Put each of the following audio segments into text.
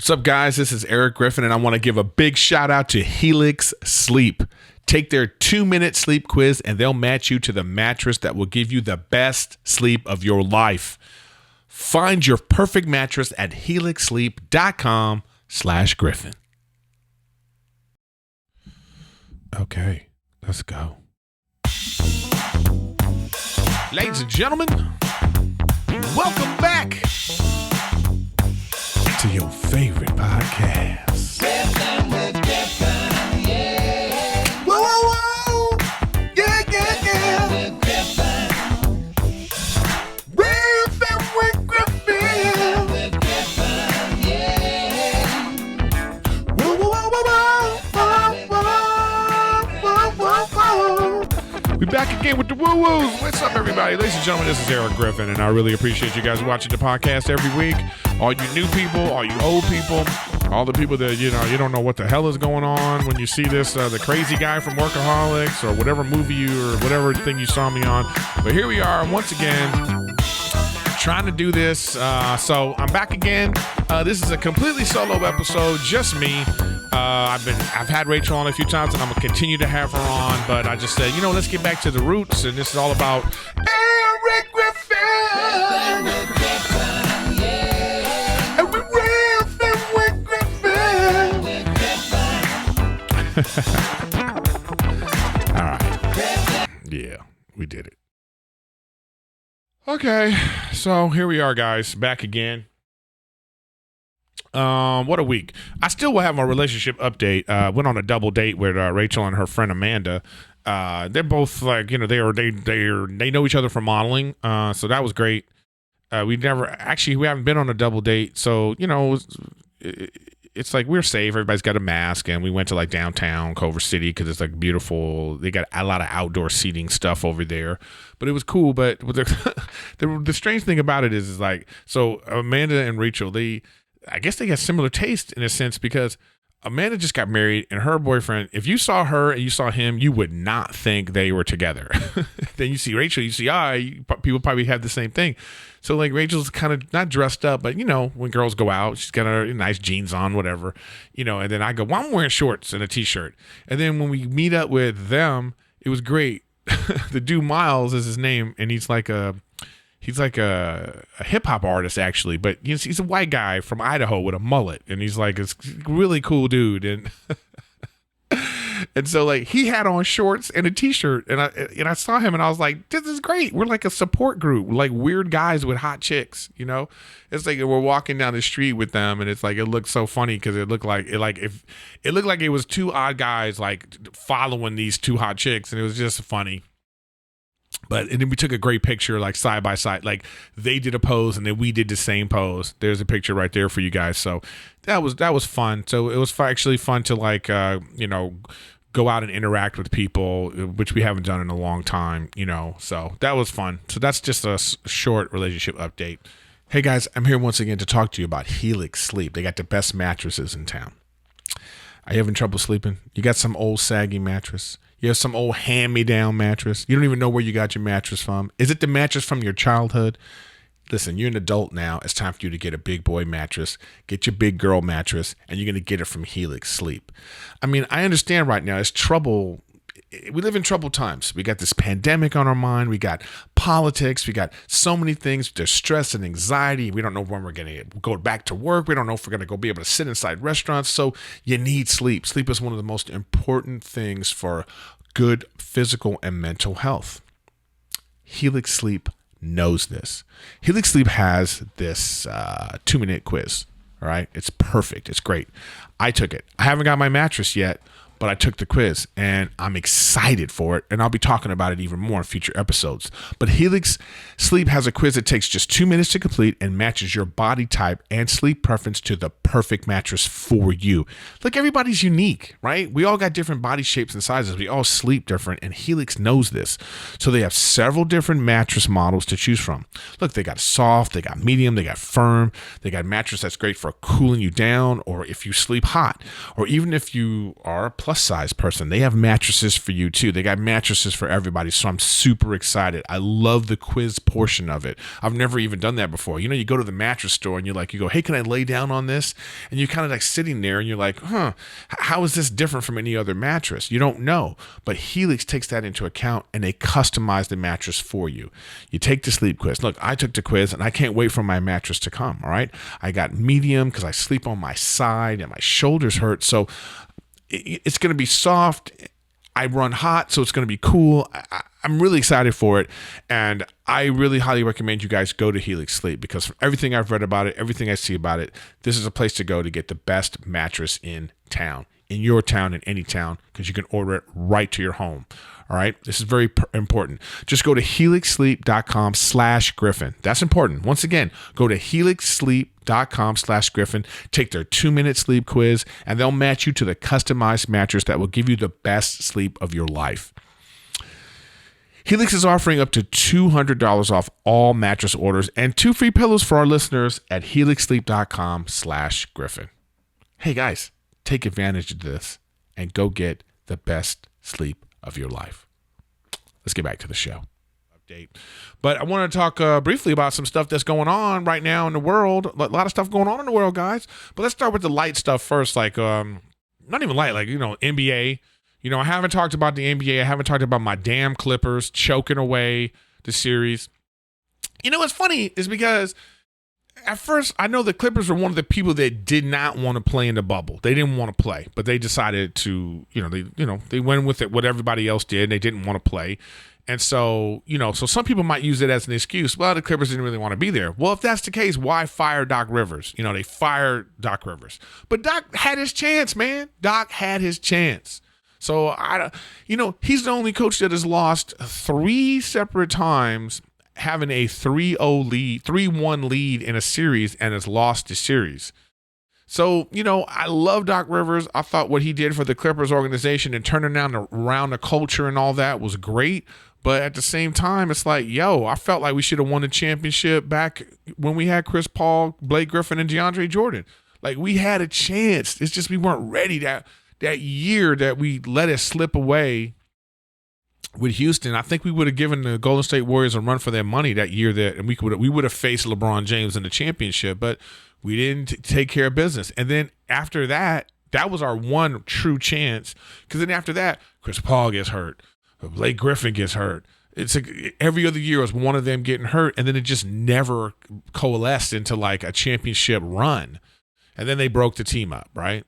What's up, guys? This is Erik Griffin, and I want to give a big shout out to Helix Sleep. Take their 2-minute sleep quiz, and they'll match you to the mattress that will give you the best sleep of your life. Find your perfect mattress at helixsleep.com/Griffin. Okay, let's go. Ladies and gentlemen, welcome back to your favorite podcast. Griffin with Griffin, yeah. Whoa, whoa, whoa. Yeah, yeah, yeah. With Griffin, Riffin with Griffin. with Griffin, yeah. Whoa, whoa, whoa, whoa, whoa, whoa, whoa. We back again with the woo-woos. What's up, everybody? Ladies and gentlemen, this is Erik Griffin, and I really appreciate you guys watching the podcast every week. All you new people, all you old people, all the people that, you don't know what the hell is going on when you see this, the crazy guy from Workaholics or whatever movie or whatever thing you saw me on. But here we are once again trying to do this. So I'm back again. This is a completely solo episode, just me. I've had Rachel on a few times, and I'm gonna continue to have her on. But I just said, let's get back to the roots, and this is all about Erik Griffin. With Griffin, yeah. And we Riffin with Griffin. With Griffin, All right. Griffin. Yeah, we did it. Okay, so here we are, guys, back again. What a week. I still will have my relationship update. Went on a double date with Rachel and her friend Amanda. They're both like, they know each other from modeling. So that was great. We haven't been on a double date. So, it's like we're safe. Everybody's got a mask, and we went to like downtown Culver City because it's like beautiful. They got a lot of outdoor seating stuff over there, but it was cool. But the strange thing about it is like, so Amanda and Rachel, I guess they got similar taste in a sense, because Amanda just got married, and her boyfriend, if you saw her and you saw him, you would not think they were together. Then you see Rachel, you see people probably have the same thing. So like Rachel's kind of not dressed up, but when girls go out, she's got her nice jeans on, whatever, and then I go, well, I'm wearing shorts and a t-shirt. And then when we meet up with them, it was great. The dude Miles is his name, and he's like a hip hop artist, actually, but he's a white guy from Idaho with a mullet, and he's like a really cool dude, and and so like he had on shorts and a t-shirt, and I saw him, and I was like, this is great. We're like a support group, like weird guys with hot chicks. It's like we're walking down the street with them, and it's like it looked so funny because it looked like it was two odd guys like following these two hot chicks, and it was just funny. And then we took a great picture, like side by side, like they did a pose and then we did the same pose. There's a picture right there for you guys. So that was fun. So it was actually fun to like, go out and interact with people, which we haven't done in a long time, so that was fun. So that's just a short relationship update. Hey guys, I'm here once again to talk to you about Helix Sleep. They got the best mattresses in town. Are you having trouble sleeping? You got some old saggy mattress? You have some old hand-me-down mattress. You don't even know where you got your mattress from. Is it the mattress from your childhood? Listen, you're an adult now. It's time for you to get a big boy mattress. Get your big girl mattress, and you're going to get it from Helix Sleep. I mean, I understand right now. It's trouble. We live in troubled times. We got this pandemic on our mind. We got politics. We got so many things. There's stress and anxiety. We don't know when we're going to go back to work. We don't know if we're going to go be able to sit inside restaurants. So you need sleep. Sleep is one of the most important things for good physical and mental health. Helix Sleep knows this. Helix Sleep has this 2-minute quiz. All right. It's perfect. It's great. I took it. I haven't got my mattress yet, but I took the quiz and I'm excited for it. And I'll be talking about it even more in future episodes. But Helix Sleep has a quiz that takes just 2 minutes to complete and matches your body type and sleep preference to the perfect mattress for you. Look, everybody's unique, right? We all got different body shapes and sizes. We all sleep different, and Helix knows this. So they have several different mattress models to choose from. Look, they got soft, they got medium, they got firm. They got a mattress that's great for cooling you down, or if you sleep hot, or even if you are plus plus size person, they have mattresses for you too. They got mattresses for everybody. So I'm super excited. I love the quiz portion of it. I've never even done that before. You know, you go to the mattress store and you go, hey, can I lay down on this? And you're kind of like sitting there and you're like, how is this different from any other mattress? You don't know. But Helix takes that into account and they customize the mattress for you. You take the sleep quiz. Look, I took the quiz and I can't wait for my mattress to come. All right. I got medium because I sleep on my side and my shoulders hurt. So it's going to be soft. I run hot, so it's going to be cool. I'm really excited for it. And I really highly recommend you guys go to Helix Sleep because from everything I've read about it, everything I see about it, this is a place to go to get the best mattress in town, in your town, in any town, because you can order it right to your home. All right. This is very important. Just go to helixsleep.com/Griffin. That's important. Once again, go to helixsleep.com/Griffin. Take their 2-minute sleep quiz, and they'll match you to the customized mattress that will give you the best sleep of your life. Helix is offering up to $200 off all mattress orders and 2 free pillows for our listeners at helixsleep.com/Griffin. Hey guys, take advantage of this and go get the best sleep of your life. Let's get back to the show. Update. But I want to talk briefly about some stuff that's going on right now in the world. A lot of stuff going on in the world, guys. But let's start with the light stuff first. Like, not even light, like, NBA. I haven't talked about the NBA. I haven't talked about my damn Clippers choking away the series. What's funny is because at first, I know the Clippers were one of the people that did not want to play in the bubble. They didn't want to play, but they decided to, they went with it, what everybody else did. They didn't want to play. And so, so some people might use it as an excuse. Well, the Clippers didn't really want to be there. Well, if that's the case, why fire Doc Rivers? They fired Doc Rivers. But Doc had his chance, man. Doc had his chance. So, he's the only coach that has lost 3 separate times having a 3-1 lead in a series and has lost the series. So, I love Doc Rivers. I thought what he did for the Clippers organization and turning around the culture and all that was great. But at the same time, it's like, I felt like we should have won the championship back when we had Chris Paul, Blake Griffin, and DeAndre Jordan. Like, we had a chance. It's just we weren't ready that year that we let it slip away with Houston. I think we would have given the Golden State Warriors a run for their money that year, and we would have faced LeBron James in the championship, but we didn't take care of business. And then after that was our one true chance, because then after that, Chris Paul gets hurt, Blake Griffin gets hurt. It's like every other year was one of them getting hurt, and then it just never coalesced into like a championship run. And then they broke the team up, right?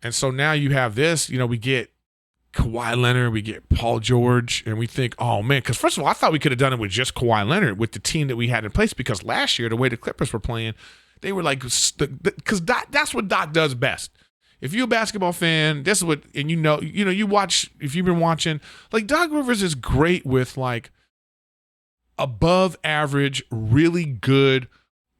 And so now you have this, we get Kawhi Leonard, we get Paul George, and we think, oh, man, because first of all, I thought we could have done it with just Kawhi Leonard with the team that we had in place, because last year, the way the Clippers were playing, they were like, because that's what Doc does best. If you're a basketball fan, this is what, and you watch, if you've been watching, like Doc Rivers is great with like above average, really good,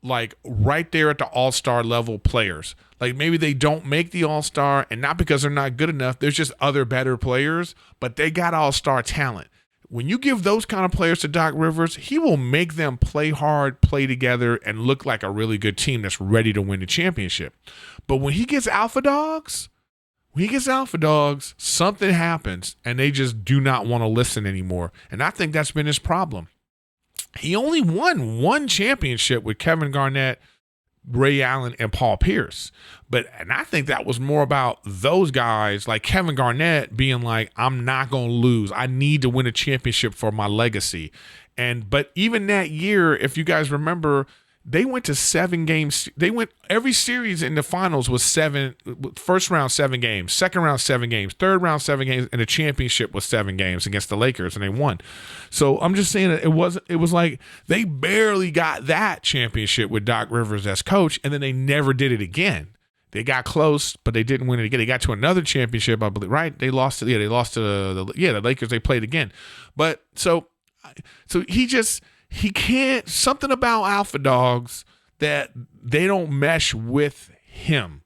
like right there at the all-star level players. Like maybe they don't make the all-star, and not because they're not good enough. There's just other better players, but they got all-star talent. When you give those kind of players to Doc Rivers, he will make them play hard, play together, and look like a really good team that's ready to win the championship. But when he gets alpha dogs, something happens, and they just do not want to listen anymore. And I think that's been his problem. He only won 1 championship with Kevin Garnett, Ray Allen, and Paul Pierce. And I think that was more about those guys, like Kevin Garnett being like, I'm not going to lose. I need to win a championship for my legacy. But even that year, if you guys remember, they went to 7 games. They went every series in the finals was 7. First round 7 games, second round 7 games, third round 7 games, and the championship was 7 games against the Lakers, and they won. So I'm just saying that it was like they barely got that championship with Doc Rivers as coach, and then they never did it again. They got close, but they didn't win it again. They got to another championship, I believe, right? They lost to the Lakers. They played again, but so he can't, something about alpha dogs that they don't mesh with him,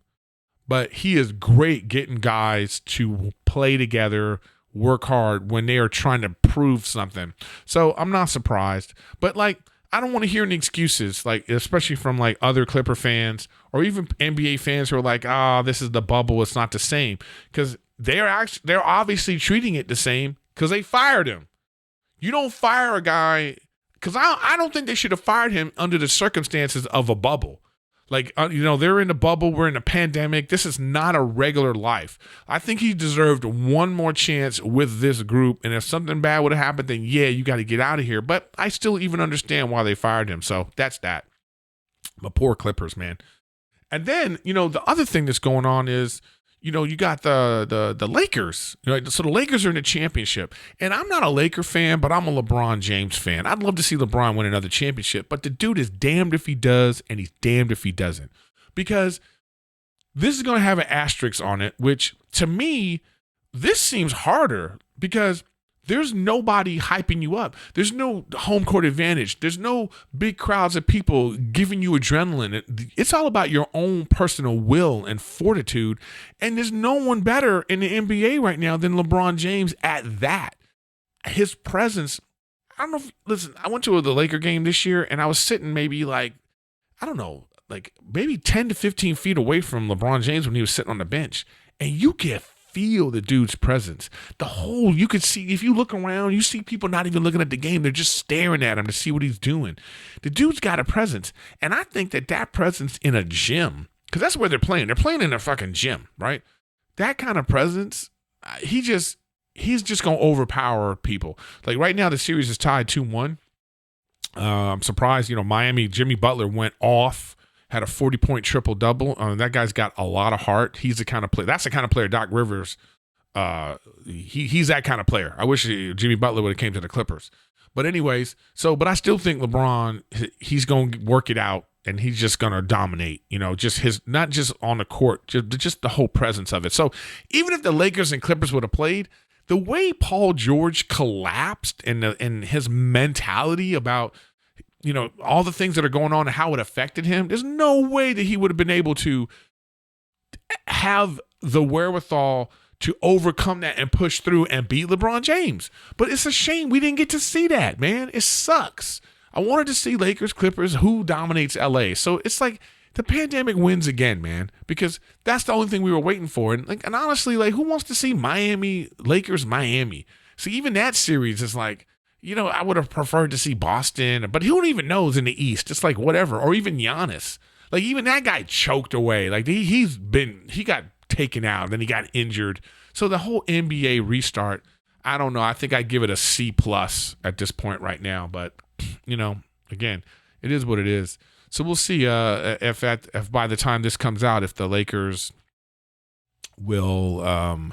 but he is great getting guys to play together, work hard when they are trying to prove something. So I'm not surprised, but like, I don't want to hear any excuses, like, especially from like other Clipper fans or even NBA fans who are like, this is the bubble. It's not the same. Because they're obviously treating it the same because they fired him. You don't fire a guy because I don't think they should have fired him under the circumstances of a bubble. Like, they're in a bubble. We're in a pandemic. This is not a regular life. I think he deserved one more chance with this group. And if something bad would have happened, then yeah, you got to get out of here. But I still even understand why they fired him. So that's that. But poor Clippers, man. And then, the other thing that's going on is, you got the Lakers. So the Lakers are in the championship. And I'm not a Laker fan, but I'm a LeBron James fan. I'd love to see LeBron win another championship. But the dude is damned if he does, and he's damned if he doesn't. Because this is going to have an asterisk on it, which to me, this seems harder because there's nobody hyping you up. There's no home court advantage. There's no big crowds of people giving you adrenaline. It's all about your own personal will and fortitude. And there's no one better in the NBA right now than LeBron James at that. His presence, I don't know. Listen, I went to the Laker game this year and I was sitting maybe maybe 10 to 15 feet away from LeBron James when he was sitting on the bench. And you get feel the dude's presence. You could see, if you look around, you see people not even looking at the game. They're just staring at him to see what he's doing. The dude's got a presence. And I think that presence in a gym, because that's where they're playing. They're playing in a fucking gym, right? That kind of presence, he's just going to overpower people. Like right now, the series is tied 2-1. I'm surprised, Miami, Jimmy Butler went off, had a 40-point triple-double. That guy's got a lot of heart. He's the kind of player. That's the kind of player Doc Rivers. He's that kind of player. I wish Jimmy Butler would have came to the Clippers. But anyways, but I still think LeBron, he's going to work it out, and he's just going to dominate. Just his, not just on the court, just the whole presence of it. So even if the Lakers and Clippers would have played, the way Paul George collapsed and his mentality about, all the things that are going on and how it affected him, there's no way that he would have been able to have the wherewithal to overcome that and push through and beat LeBron James. But it's a shame we didn't get to see that, man. It sucks. I wanted to see Lakers, Clippers, who dominates LA. So it's like the pandemic wins again, man, because that's the only thing we were waiting for. And honestly, who wants to see Miami, Lakers, Miami? So even that series is like, I would have preferred to see Boston, but who even knows in the East? It's like whatever. Or even Giannis. Like even that guy choked away. Like he got taken out, then he got injured. So the whole NBA restart, I don't know. I think I'd give it a C+ at this point right now. But, again, it is what it is. So we'll see if by the time this comes out, if the Lakers will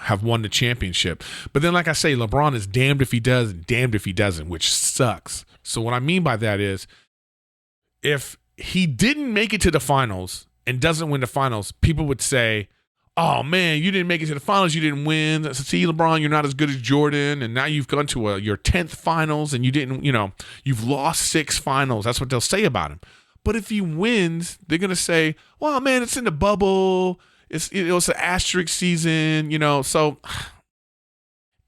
have won the championship. But then, like I say, LeBron is damned if he does and damned if he doesn't, which sucks. So what I mean by that is if he didn't make it to the finals and doesn't win the finals, people would say, oh, man, you didn't make it to the finals. You didn't win. So, see, LeBron, you're not as good as Jordan. And now you've gone to your 10th finals and you didn't, you've lost 6 finals. That's what they'll say about him. But if he wins, they're going to say, well, man, it's in the bubble. It's an asterisk season, So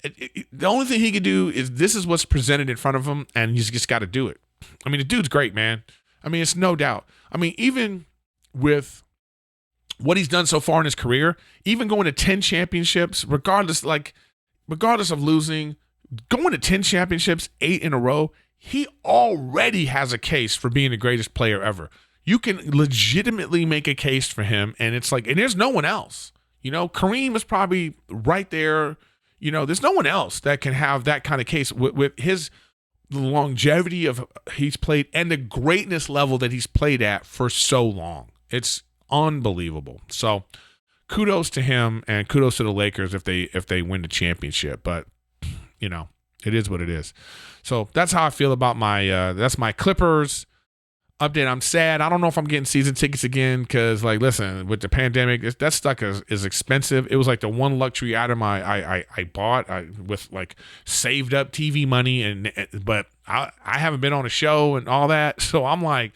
the only thing he can do is this is what's presented in front of him, and he's just got to do it. I mean, the dude's great, man. I mean, it's no doubt. I mean, even with what he's done so far in his career, even going to 10 championships, regardless of losing, going to 10 championships, 8 in a row, he already has a case for being the greatest player ever. You can legitimately make a case for him, and it's like, and there's no one else. Kareem is probably right there. There's no one else that can have that kind of case with his longevity of he's played and the greatness level that he's played at for so long. It's unbelievable. So kudos to him and kudos to the Lakers if they win the championship. But it is what it is. So that's how I feel about that's my Clippers update. I'm sad. I don't know if I'm getting season tickets again because, listen, with the pandemic, that stuff is expensive. It was like the one luxury item I bought with saved up TV money, but I haven't been on a show and all that. So I'm like,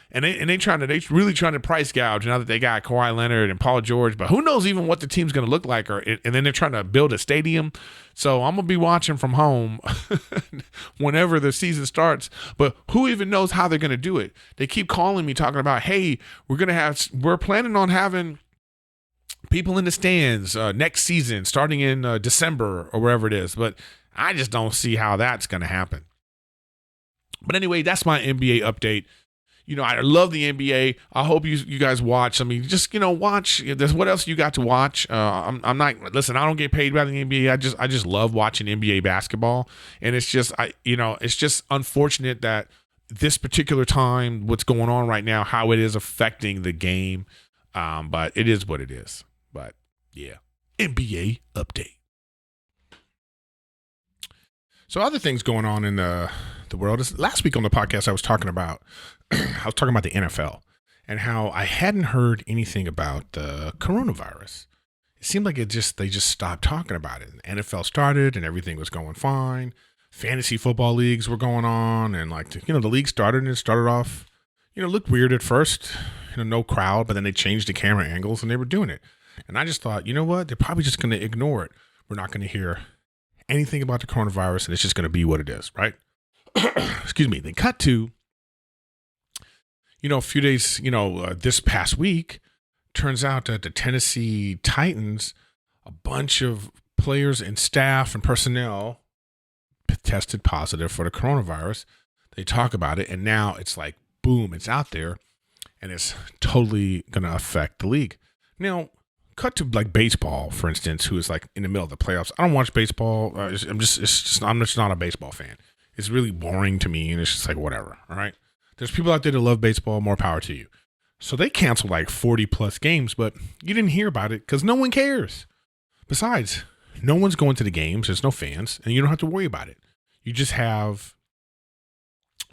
and they really trying to price gouge now that they got Kawhi Leonard and Paul George, but who knows even what the team's going to look like, and then they're trying to build a stadium. So I'm going to be watching from home whenever the season starts, but who even knows how they're going to do it? They keep calling me talking about, hey, we're planning on having people in the stands next season, starting in December or wherever it is. But I just don't see how that's going to happen. But anyway, that's my NBA update. I love the NBA. I hope you guys watch. I mean, just watch. There's what else you got to watch. I'm not listen. I don't get paid by the NBA. I just love watching NBA basketball, and it's just it's just unfortunate that this particular time, what's going on right now, how it is affecting the game. But it is what it is. But yeah, NBA update. So other things going on in the world. Last week on the podcast, I was talking about the NFL and how I hadn't heard anything about the coronavirus. It seemed like they just stopped talking about it. The NFL started and everything was going fine. Fantasy football leagues were going on, and the league started and it started off, looked weird at first, no crowd, but then they changed the camera angles and they were doing it. And I just thought, you know what? They're probably just going to ignore it. We're not going to hear anything about the coronavirus, and it's just going to be what it is, right? Excuse me. They cut to, a few days, this past week, turns out that the Tennessee Titans, a bunch of players and staff and personnel tested positive for the coronavirus. They talk about it, and now it's like, boom, it's out there, and it's totally going to affect the league. Now, cut to like baseball, for instance, who is like in the middle of the playoffs. I don't watch baseball. I'm just not a baseball fan. It's really boring to me, and it's just like whatever. All right. There's people out there that love baseball. More power to you. So they canceled like 40 plus games, but you didn't hear about it because no one cares. Besides, no one's going to the games. There's no fans, and you don't have to worry about it. You just have,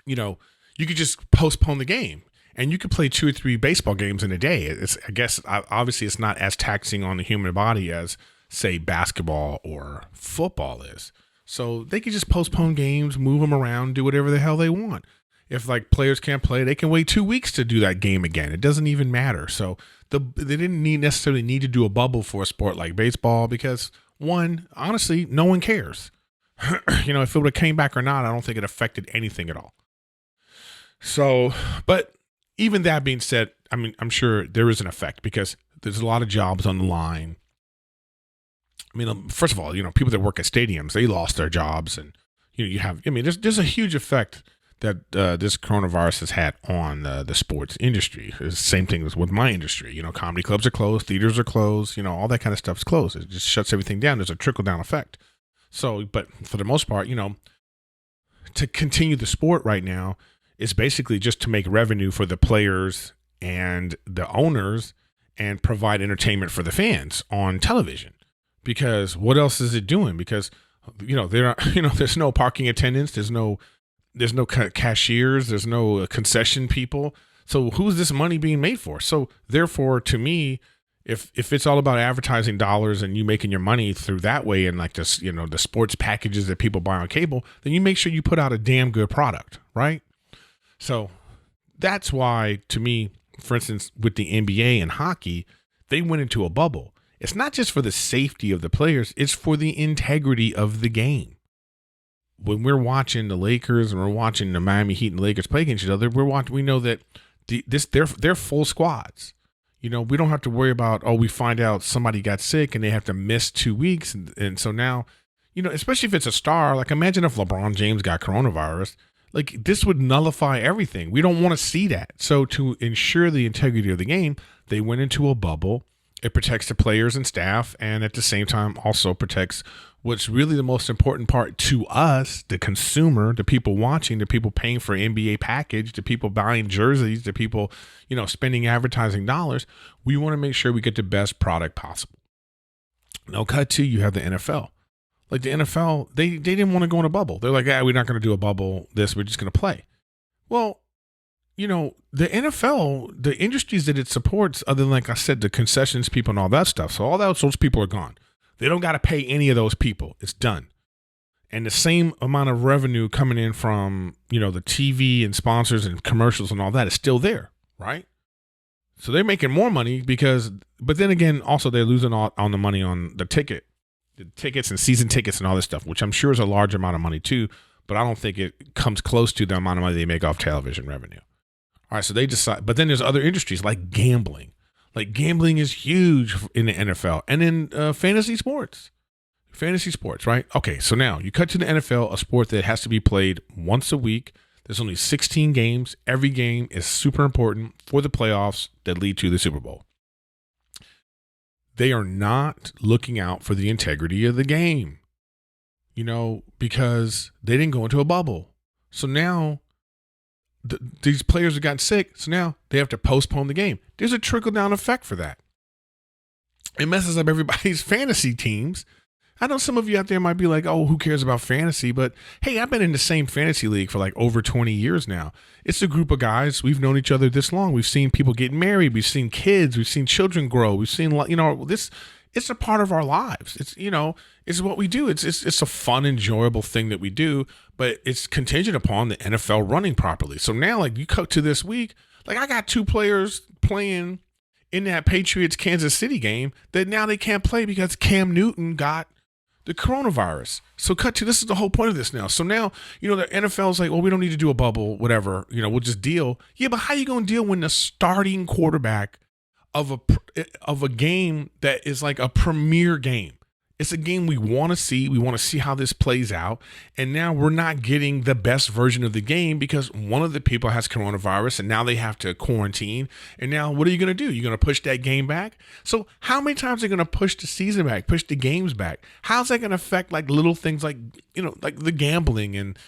you could just postpone the game. And you could play 2 or 3 baseball games in a day. I guess obviously it's not as taxing on the human body as, say, basketball or football is. So they could just postpone games, move them around, do whatever the hell they want. If like players can't play, they can wait 2 weeks to do that game again. It doesn't even matter. So they didn't necessarily need to do a bubble for a sport like baseball because, one, honestly, no one cares. If it would have came back or not, I don't think it affected anything at all. So, but even that being said, I mean, I'm sure there is an effect because there's a lot of jobs on the line. I mean, first of all, people that work at stadiums, they lost their jobs, and there's a huge effect that this coronavirus has had on the sports industry. It's the same thing as with my industry. Comedy clubs are closed, theaters are closed, all that kind of stuff is closed. It just shuts everything down. There's a trickle down effect. So, but for the most part, to continue the sport right now, it's basically just to make revenue for the players and the owners and provide entertainment for the fans on television. Because what else is it doing? Because, there's no parking attendants. There's no cashiers. There's no concession people. So who's this money being made for? So therefore, to me, if it's all about advertising dollars and you making your money through that way and like this, the sports packages that people buy on cable, then you make sure you put out a damn good product, right? So that's why, to me, for instance, with the NBA and hockey, they went into a bubble. It's not just for the safety of the players. It's for the integrity of the game. When we're watching the Lakers and we're watching the Miami Heat and the Lakers play against each other, we know that they're full squads. We don't have to worry about, we find out somebody got sick and they have to miss 2 weeks. And so now, especially if it's a star, like imagine if LeBron James got coronavirus. Like this would nullify everything. We don't want to see that. So to ensure the integrity of the game, they went into a bubble. It protects the players and staff, and at the same time also protects what's really the most important part to us, the consumer, the people watching, the people paying for NBA package, the people buying jerseys, the people, spending advertising dollars. We want to make sure we get the best product possible. Now cut to, you have the NFL. Like the NFL, they didn't want to go in a bubble. They're like, we're not going to do a bubble. We're just going to play. Well, the NFL, the industries that it supports, other than, like I said, the concessions people and all that stuff. So all those people are gone. They don't got to pay any of those people. It's done. And the same amount of revenue coming in from, the TV and sponsors and commercials and all that is still there, right? So they're making more money but then again, also they're losing on the money on the tickets and season tickets and all this stuff, which I'm sure is a large amount of money too, but I don't think it comes close to the amount of money they make off television revenue. All right, so they decide, but then there's other industries like gambling. Like gambling is huge in the NFL and in fantasy sports. Fantasy sports, right? Okay, so now you cut to the NFL, a sport that has to be played once a week. There's only 16 games. Every game is super important for the playoffs that lead to the Super Bowl. They are not looking out for the integrity of the game, because they didn't go into a bubble. So now these players have gotten sick. So now they have to postpone the game. There's a trickle-down effect for that. It messes up everybody's fantasy teams. I know some of you out there might be like, oh, who cares about fantasy? But hey, I've been in the same fantasy league for like over 20 years now. It's a group of guys. We've known each other this long. We've seen people get married. We've seen kids. We've seen children grow. We've seen, this. It's a part of our lives. It's, it's what we do. It's a fun, enjoyable thing that we do, but it's contingent upon the NFL running properly. So now, like, you cut to this week, like I got 2 players playing in that Patriots Kansas City game that now they can't play because Cam Newton got the coronavirus. So this is the whole point of this now. So now, the NFL's like, well, we don't need to do a bubble, whatever, we'll just deal. Yeah, but how you going to deal when the starting quarterback of a game that is like a premier game? It's a game we want to see. We want to see how this plays out. And now we're not getting the best version of the game because one of the people has coronavirus and now they have to quarantine. And now what are you going to do? You're going to push that game back? So how many times are they going to push the season back, push the games back? How's that going to affect like little things like, like the gambling and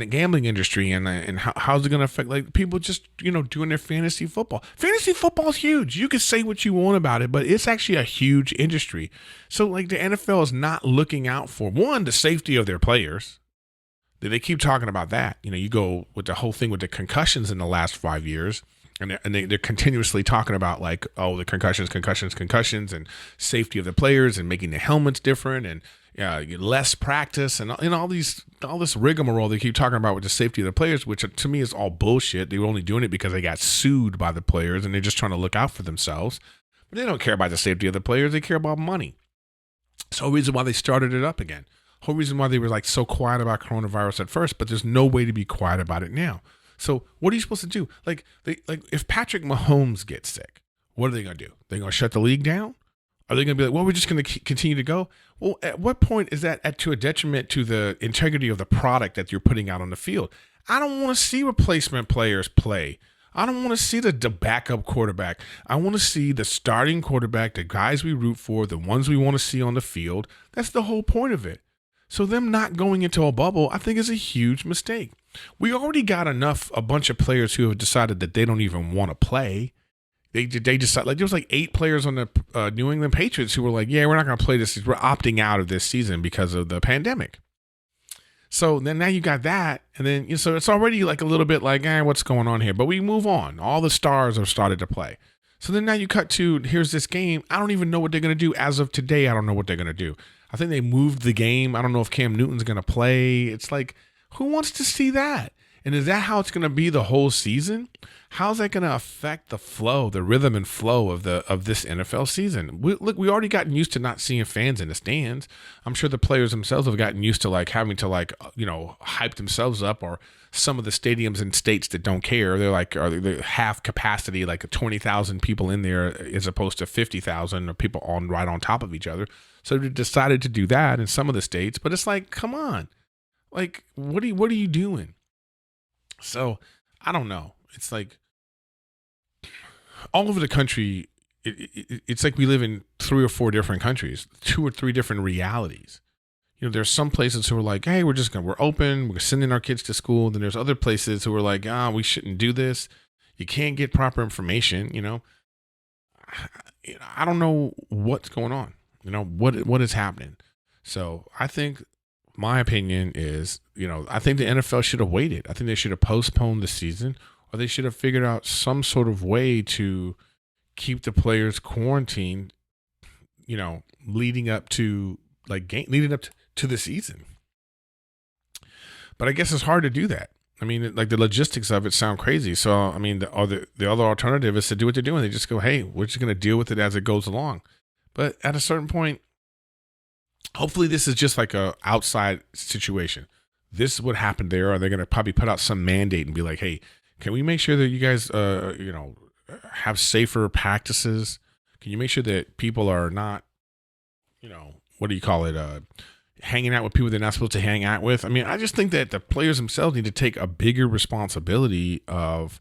the gambling industry and how's it going to affect like people just, doing their fantasy football? Fantasy football is huge. You can say what you want about it, but it's actually a huge industry. So like the NFL is not looking out for, one, the safety of their players. They keep talking about that. You go with the whole thing with the concussions in the last 5 years. And they're continuously talking about like, oh, the concussions, and safety of the players and making the helmets different and less practice and all this rigmarole they keep talking about with the safety of the players, which to me is all bullshit. They were only doing it because they got sued by the players and they're just trying to look out for themselves. But they don't care about the safety of the players. They care about money. It's the whole reason why they started it up again. Whole reason why they were like so quiet about coronavirus at first, but there's no way to be quiet about it now. So what are you supposed to do? Like if Patrick Mahomes gets sick, what are they going to do? They're going to shut the league down? Are they going to be like, well, we're just going to continue to go? Well, at what point is that to a detriment to the integrity of the product that you're putting out on the field? I don't want to see replacement players play. I don't want to see the backup quarterback. I want to see the starting quarterback, the guys we root for, the ones we want to see on the field. That's the whole point of it. So them not going into a bubble, I think is a huge mistake. We already got a bunch of players who have decided that they don't even want to play. They decide, like there was like 8 players on the New England Patriots who were like, yeah, we're not going to play this. We're opting out of this season because of the pandemic. So then now you got that. And then, so it's already like a little bit like, what's going on here? But we move on. All the stars have started to play. So then now you cut to, here's this game. I don't even know what they're going to do. As of today, I don't know what they're going to do. I think they moved the game. I don't know if Cam Newton's going to play. It's like, who wants to see that? And is that how it's going to be the whole season? How's that going to affect the flow, the rhythm and flow of this NFL season? We already gotten used to not seeing fans in the stands. I'm sure the players themselves have gotten used to like having to like, hype themselves up, or some of the stadiums in states that don't care. They're like, they're half capacity, like 20,000 people in there as opposed to 50,000 or people right on top of each other. So they decided to do that in some of the states, but it's like, come on, like, what are you doing? So I don't know. It's like all over the country. It's like we live in 3 or 4 different countries, 2 or 3 different realities. There's some places who are like, hey, we're open. We're sending our kids to school. Then there's other places who are like, we shouldn't do this. You can't get proper information. I don't know what's going on. What is happening. So I think my opinion is, I think the NFL should have waited. I think they should have postponed the season, or they should have figured out some sort of way to keep the players quarantined, leading up to the season. But I guess it's hard to do that. I mean, like the logistics of it sound crazy. So, I mean, the other alternative is to do what they're doing. They just go, hey, we're just going to deal with it as it goes along. But at a certain point, hopefully this is just like a outside situation. This is what happened there. Or they're going to probably put out some mandate and be like, hey, can we make sure that you guys, have safer practices Can you make sure that people are not, what do you call it? Hanging out with people they're not supposed to hang out with. I mean, I just think that the players themselves need to take a bigger responsibility of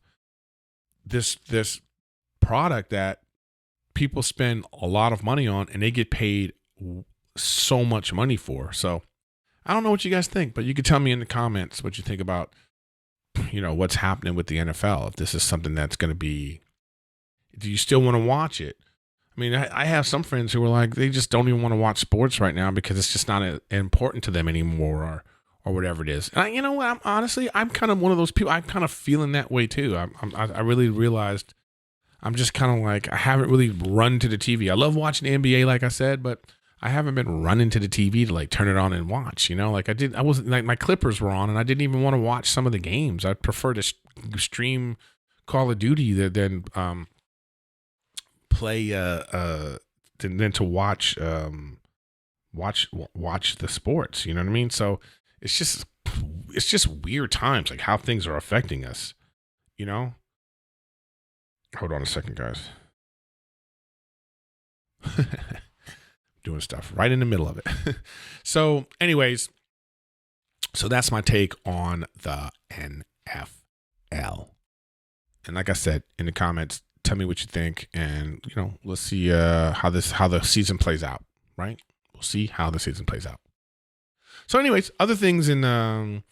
this product that people spend a lot of money on and they get paid so much money for. So I don't know what you guys think, but you can tell me in the comments what you think about, what's happening with the NFL. If this is something that's going to be, do you still want to watch it? I mean, I have some friends who are like, they just don't even want to watch sports right now because it's just not important to them anymore or whatever it is. And you know what? I'm kind of one of those people. I'm kind of feeling that way too. I really realized I'm just kind of like, I haven't really run to the TV. I love watching the NBA, like I said, but I haven't been running to the TV to like turn it on and watch, like I wasn't like my Clippers were on and I didn't even want to watch some of the games. I prefer to stream Call of Duty than play than to watch watch the sports, you know what I mean? So it's just weird times, like how things are affecting us, Hold on a second, guys. Doing stuff right in the middle of it. So anyways, so that's my take on the NFL. And like I said in the comments, tell me what you think, and let's see how the season plays out, right? We'll see how the season plays out. So anyways, other things in going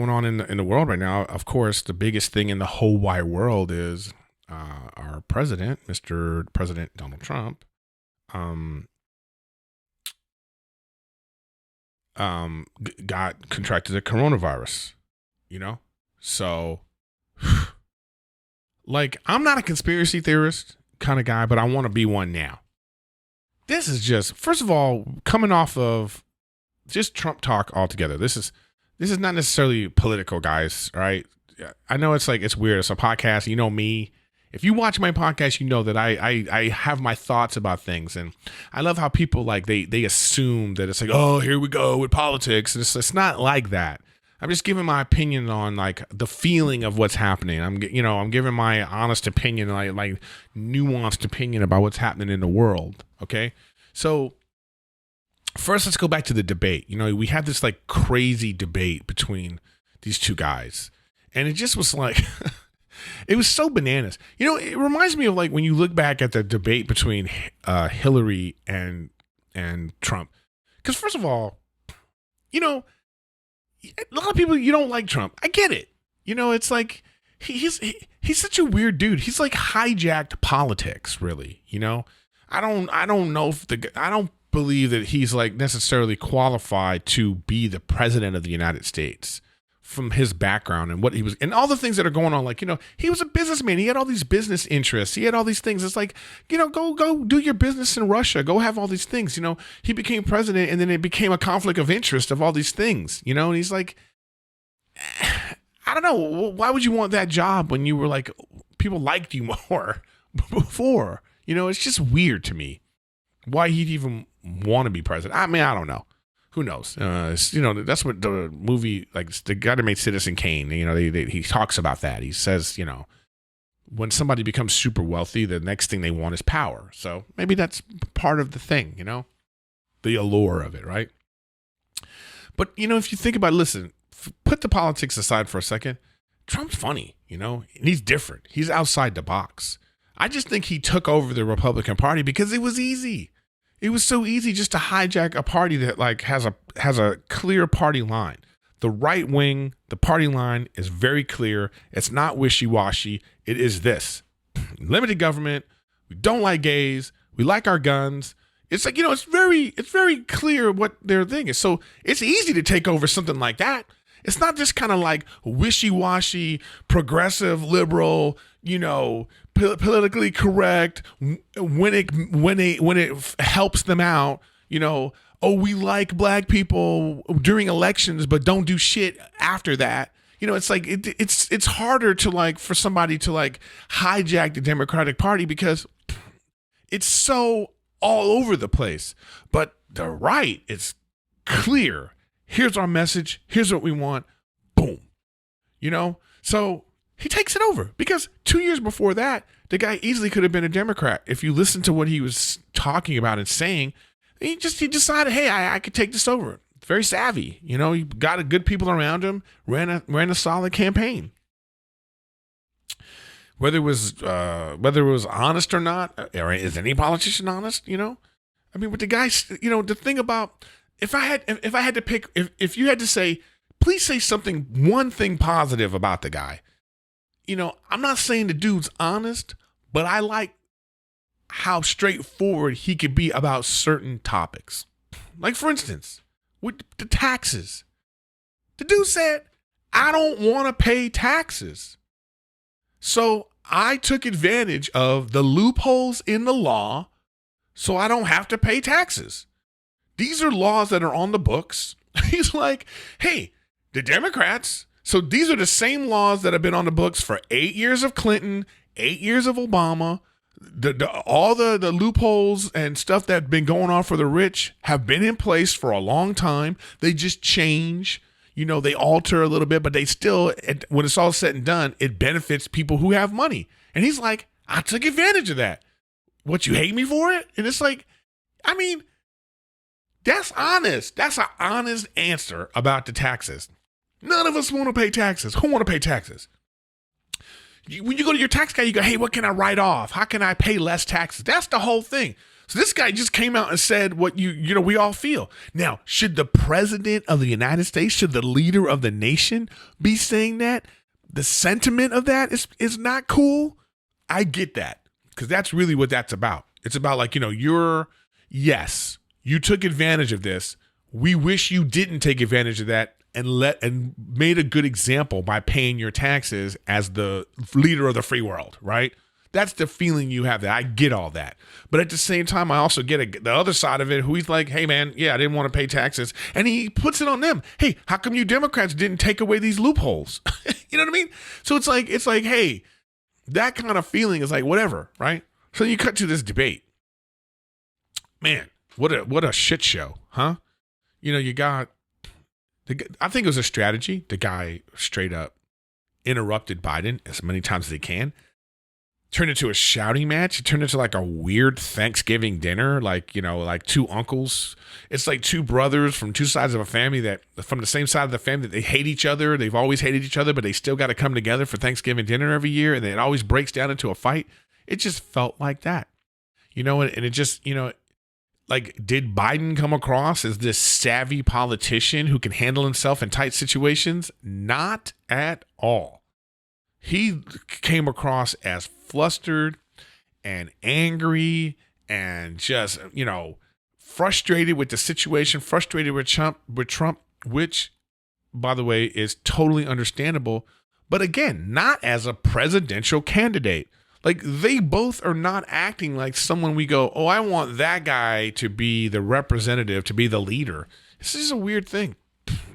on in the world right now, of course, the biggest thing in the whole wide world is our president, Mr. President Donald Trump, got contracted the coronavirus, so like, I'm not a conspiracy theorist kind of guy, but I want to be one now. This is just, first of all, coming off of just Trump talk altogether. This is not necessarily political, guys. All right. I know it's weird. It's a podcast. You know me. If you watch my podcast, you know that I have my thoughts about things, and I love how people they assume that it's like, oh, here we go with politics. And it's not like that. I'm just giving my opinion on the feeling of what's happening. I'm giving my honest opinion, like nuanced opinion about what's happening in the world. Okay, so first let's go back to the debate. We had this crazy debate between these two guys, and it just was it was so bananas. It reminds me of when you look back at the debate between Hillary and Trump. Because first of all, a lot of people, you don't like Trump. I get it. It's like he's such a weird dude. He's hijacked politics, really. I don't know if I don't believe that he's necessarily qualified to be the president of the United States from his background and what he was and all the things that are going on. He was a businessman. He had all these business interests. He had all these things. It's go do your business in Russia. Go have all these things. He became president and then it became a conflict of interest of all these things, and he's like, I don't know. Why would you want that job when you were people liked you more before? It's just weird to me why he'd even want to be president. I mean, I don't know. Who knows? That's what the movie, the guy that made Citizen Kane, he talks about that. He says, when somebody becomes super wealthy, the next thing they want is power. So maybe that's part of the thing, the allure of it, right? But, if you think about it, listen, put the politics aside for a second. Trump's funny, and he's different. He's outside the box. I just think he took over the Republican Party because it was easy. It was so easy just to hijack a party that has a clear party line. The right wing, the party line is very clear. It's not wishy-washy. It is this: limited government. We don't like gays. We like our guns. It's it's very clear what their thing is. So it's easy to take over something like that. It's not just kind of wishy-washy, progressive, liberal, politically correct when it helps them out, oh, we like black people during elections, but don't do shit after that. It's harder to for somebody to hijack the Democratic Party because it's so all over the place. But the right, it's clear. Here's our message. Here's what we want. Boom. So He takes it over because 2 years before that, the guy easily could have been a Democrat. If you listen to what he was talking about and saying, he decided, hey, I could take this over. Very savvy. You know, he got a good people around him, ran a solid campaign. Whether it was honest or not, or is any politician honest? You know, I mean, with the guys, you know, the thing about if I had to pick, if you had to say, please say something, one thing positive about the guy. You know, I'm not saying the dude's honest, but I like how straightforward he could be about certain topics. Like, for instance, with the taxes. The dude said, I don't want to pay taxes. So I took advantage of the loopholes in the law so I don't have to pay taxes. These are laws that are on the books. He's like, hey, the Democrats, so these are the same laws that have been on the books for 8 years of Clinton, 8 years of Obama. All the loopholes and stuff that have been going on for the rich have been in place for a long time. They just change, you know, they alter a little bit, but they still, when it's all said and done, it benefits people who have money. And he's like, I took advantage of that. What, you hate me for it? And it's like, I mean, that's honest. That's an honest answer about the taxes. None of us want to pay taxes. Who want to pay taxes? When you go to your tax guy, you go, hey, what can I write off? How can I pay less taxes? That's the whole thing. So this guy just came out and said what you know we all feel. Now, should the president of the United States, should the leader of the nation be saying that? The sentiment of that is not cool. I get that, because that's really what that's about. It's about, like, you know, yes, you took advantage of this. We wish you didn't take advantage of that and made a good example by paying your taxes as the leader of the free world, right? That's the feeling you have. That I get all that. But at the same time, I also get the other side of it, who he's like, hey, man, yeah, I didn't want to pay taxes. And he puts it on them. Hey, how come you Democrats didn't take away these loopholes? You know what I mean? So it's like, hey, that kind of feeling is like, whatever, right? So you cut to this debate. Man, what a shit show, huh? You know, you got, I think it was a strategy. The guy straight up interrupted Biden as many times as he can. Turned into a shouting match. It turned into like a weird Thanksgiving dinner, like, you know, like two uncles. It's like two brothers from two sides of a family from the same side of the family, that they hate each other. They've always hated each other, but they still got to come together for Thanksgiving dinner every year. And then it always breaks down into a fight. It just felt like that, you know, and it just, you know, like, did Biden come across as this savvy politician who can handle himself in tight situations? Not at all. He came across as flustered and angry and just, you know, frustrated with the situation, frustrated with Trump, which, by the way, is totally understandable. But again, not as a presidential candidate. Like, they both are not acting like someone we go, oh, I want that guy to be the representative, to be the leader. This is a weird thing.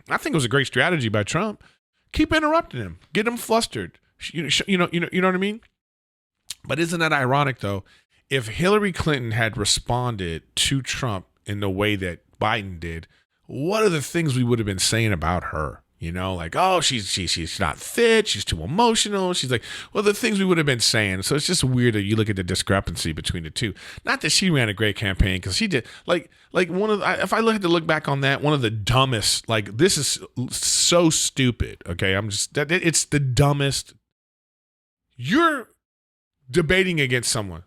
I think it was a great strategy by Trump. Keep interrupting him. Get him flustered. You know what I mean? But isn't that ironic, though? If Hillary Clinton had responded to Trump in the way that Biden did, what are the things we would have been saying about her? You know, like, oh, she's not fit. She's too emotional. She's like, well, the things we would have been saying. So it's just weird that you look at the discrepancy between the two. Not that she ran a great campaign, because she did. Like one of if I look back on that, one of the dumbest. Like, this is so stupid. Okay, it's the dumbest. You're debating against someone,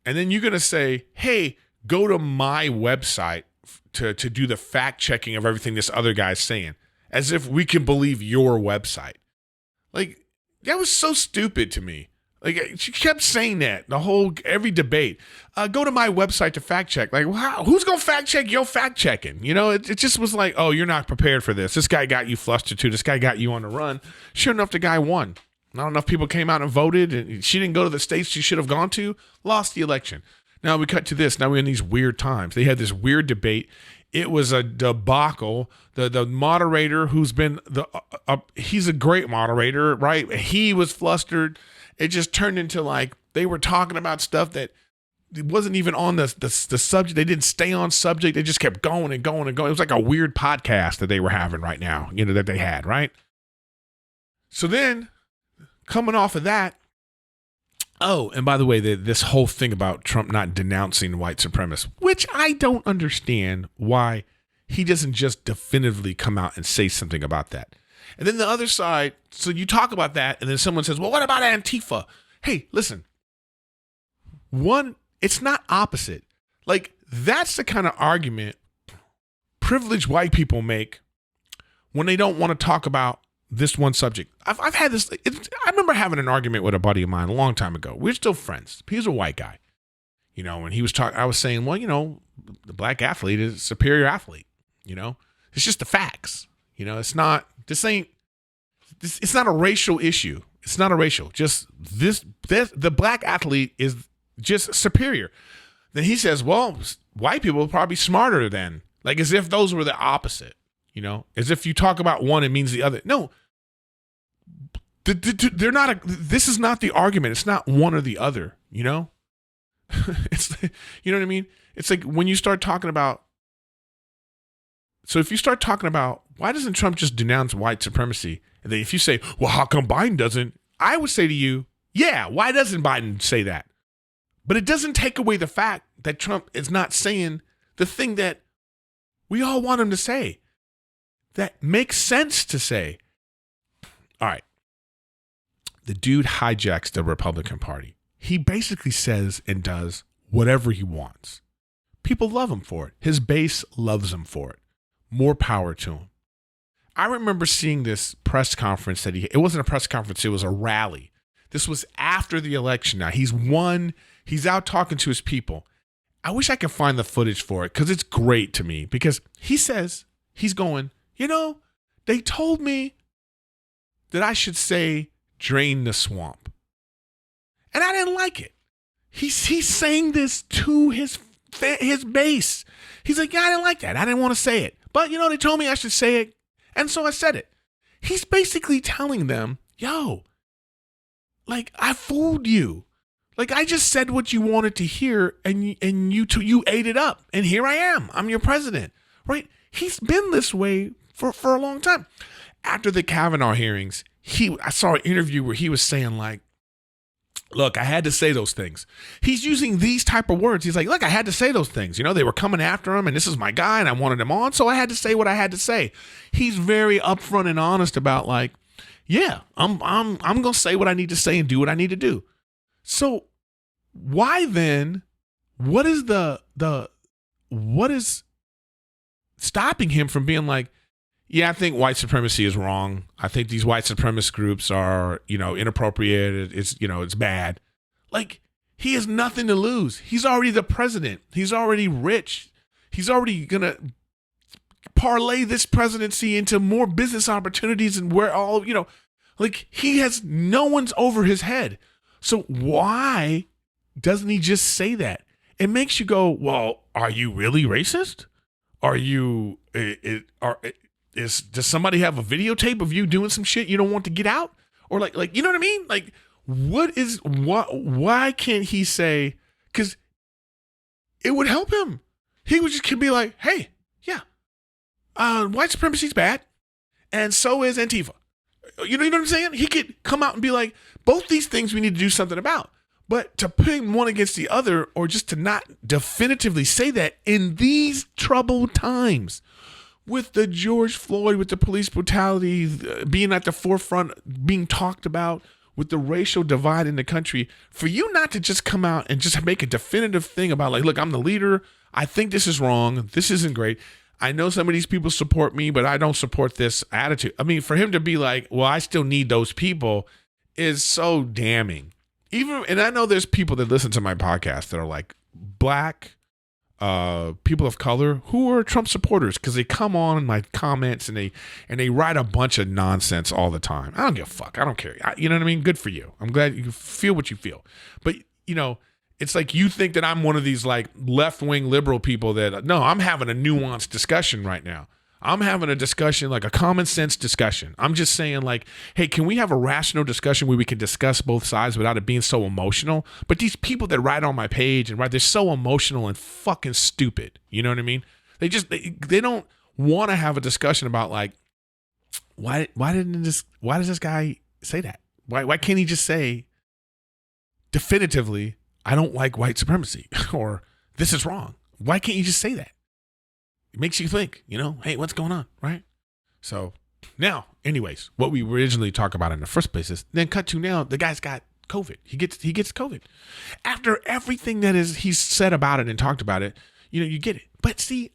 and then you're gonna say, hey, go to my website to do the fact checking of everything this other guy's saying. As if we can believe your website. Like, that was so stupid to me. Like, she kept saying that every debate. Go to my website to fact check. Like, wow, who's going to fact check your fact checking? You know, it just was like, oh, you're not prepared for this. This guy got you flustered too. This guy got you on the run. Sure enough, the guy won. Not enough people came out and voted. And she didn't go to the states she should have gone to. Lost the election. Now we cut to this. Now we're in these weird times. They had this weird debate. It was a debacle. The moderator, who's been he's a great moderator, right? He was flustered. It just turned into, like, they were talking about stuff that it wasn't even on the subject. They didn't stay on subject. They just kept going and going and going. It was like a weird podcast that they were having right now, you know, that they had, right? So then coming off of that, oh, and by the way, this whole thing about Trump not denouncing white supremacists, which I don't understand why he doesn't just definitively come out and say something about that. And then the other side, so you talk about that, and then someone says, well, what about Antifa? Hey, listen, one, it's not opposite. Like, that's the kind of argument privileged white people make when they don't want to talk about this one subject. I've had this. I remember having an argument with a buddy of mine a long time ago. We're still friends. He's a white guy, you know, and he was talking. I was saying, well, you know, the black athlete is a superior athlete. You know, it's just the facts. You know, it's not. It's not a racial issue. It's not a racial. Just the black athlete is just superior. Then he says, well, white people are probably smarter than, like, as if those were the opposite. You know, as if you talk about one, it means the other. No, they're not. This is not the argument. It's not one or the other. You know, it's, you know what I mean. It's like when you start talking about. So if you start talking about why doesn't Trump just denounce white supremacy, and then if you say, well, how come Biden doesn't? I would say to you, yeah, why doesn't Biden say that? But it doesn't take away the fact that Trump is not saying the thing that we all want him to say. That makes sense to say. All right. The dude hijacks the Republican Party. He basically says and does whatever he wants. People love him for it. His base loves him for it. More power to him. I remember seeing this press conference that it wasn't a press conference, it was a rally. This was after the election. Now he's won. He's out talking to his people. I wish I could find the footage for it because it's great to me because he says, he's going, you know, they told me that I should say drain the swamp. And I didn't like it. He's saying this to his base. He's like, yeah, I didn't like that. I didn't want to say it. But, you know, they told me I should say it. And so I said it. He's basically telling them, yo, like, I fooled you. Like, I just said what you wanted to hear and you ate it up. And here I am. I'm your president. Right? He's been this way for a long time. After the Kavanaugh hearings, I saw an interview where he was saying, like, look, I had to say those things. He's using these type of words. He's like, look, I had to say those things. You know, they were coming after him and this is my guy and I wanted him on. So I had to say what I had to say. He's very upfront and honest about, like, yeah, I'm going to say what I need to say and do what I need to do. So why then, what is stopping him from being like, yeah, I think white supremacy is wrong. I think these white supremacist groups are, you know, inappropriate. It's, you know, it's bad. Like, he has nothing to lose. He's already the president. He's already rich. He's already going to parlay this presidency into more business opportunities and where all, you know, like, he has no one's over his head. So why doesn't he just say that? It makes you go, well, are you really racist? Are you, does somebody have a videotape of you doing some shit you don't want to get out? Or like, you know what I mean? Like, why can't he say, because it would help him. He would just could be like, hey, yeah, white supremacy is bad. And so is Antifa. You know what I'm saying? He could come out and be like, both these things we need to do something about. But to put one against the other, or just to not definitively say that in these troubled times, with the George Floyd, with the police brutality being at the forefront, being talked about, with the racial divide in the country, for you not to just come out and just make a definitive thing about, like, look, I'm the leader. I think this is wrong. This isn't great. I know some of these people support me, but I don't support this attitude. I mean, for him to be like, well, I still need those people is so damning. And I know there's people that listen to my podcast that are like black, people of color who are Trump supporters because they come on in my comments and they write a bunch of nonsense all the time. I don't give a fuck. I don't care. You know what I mean? Good for you. I'm glad you feel what you feel. But, you know, it's like you think that I'm one of these like left-wing liberal people that, no, I'm having a nuanced discussion right now. I'm having a discussion, like a common sense discussion. I'm just saying, like, hey, can we have a rational discussion where we can discuss both sides without it being so emotional? But these people that write on my page and write, they're so emotional and fucking stupid. You know what I mean? They don't want to have a discussion about, like, why does this guy say that? Why can't he just say definitively, I don't like white supremacy or this is wrong? Why can't you just say that? It makes you think, hey, what's going on, right? So now, anyways, what we originally talked about in the first place is then cut to now, the guy's got COVID. He gets COVID. After everything that he's said about it and talked about it, you get it. But see,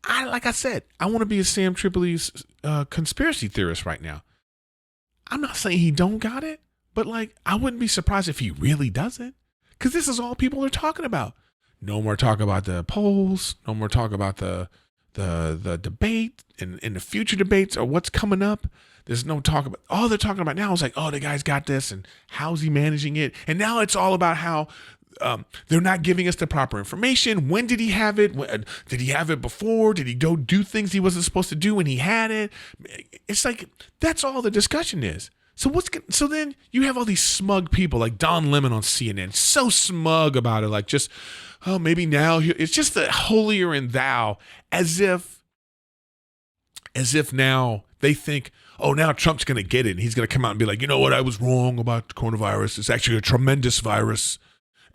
like I said, I want to be a Sam Tripoli's conspiracy theorist right now. I'm not saying he don't got it, but I wouldn't be surprised if he really doesn't, because this is all people are talking about. No more talk about the polls. No more talk about the debate and the future debates or what's coming up. There's no talk about, all they're talking about now is the guy's got this and how's he managing it. And now it's all about how they're not giving us the proper information. When did he have it? Did he have it before? Did he go do things he wasn't supposed to do when he had it? It's that's all the discussion is. So then you have all these smug people like Don Lemon on CNN, so smug about it, maybe now it's just the holier and thou, as if now they think, oh, now Trump's going to get it. And he's going to come out and be like, you know what? I was wrong about the coronavirus. It's actually a tremendous virus.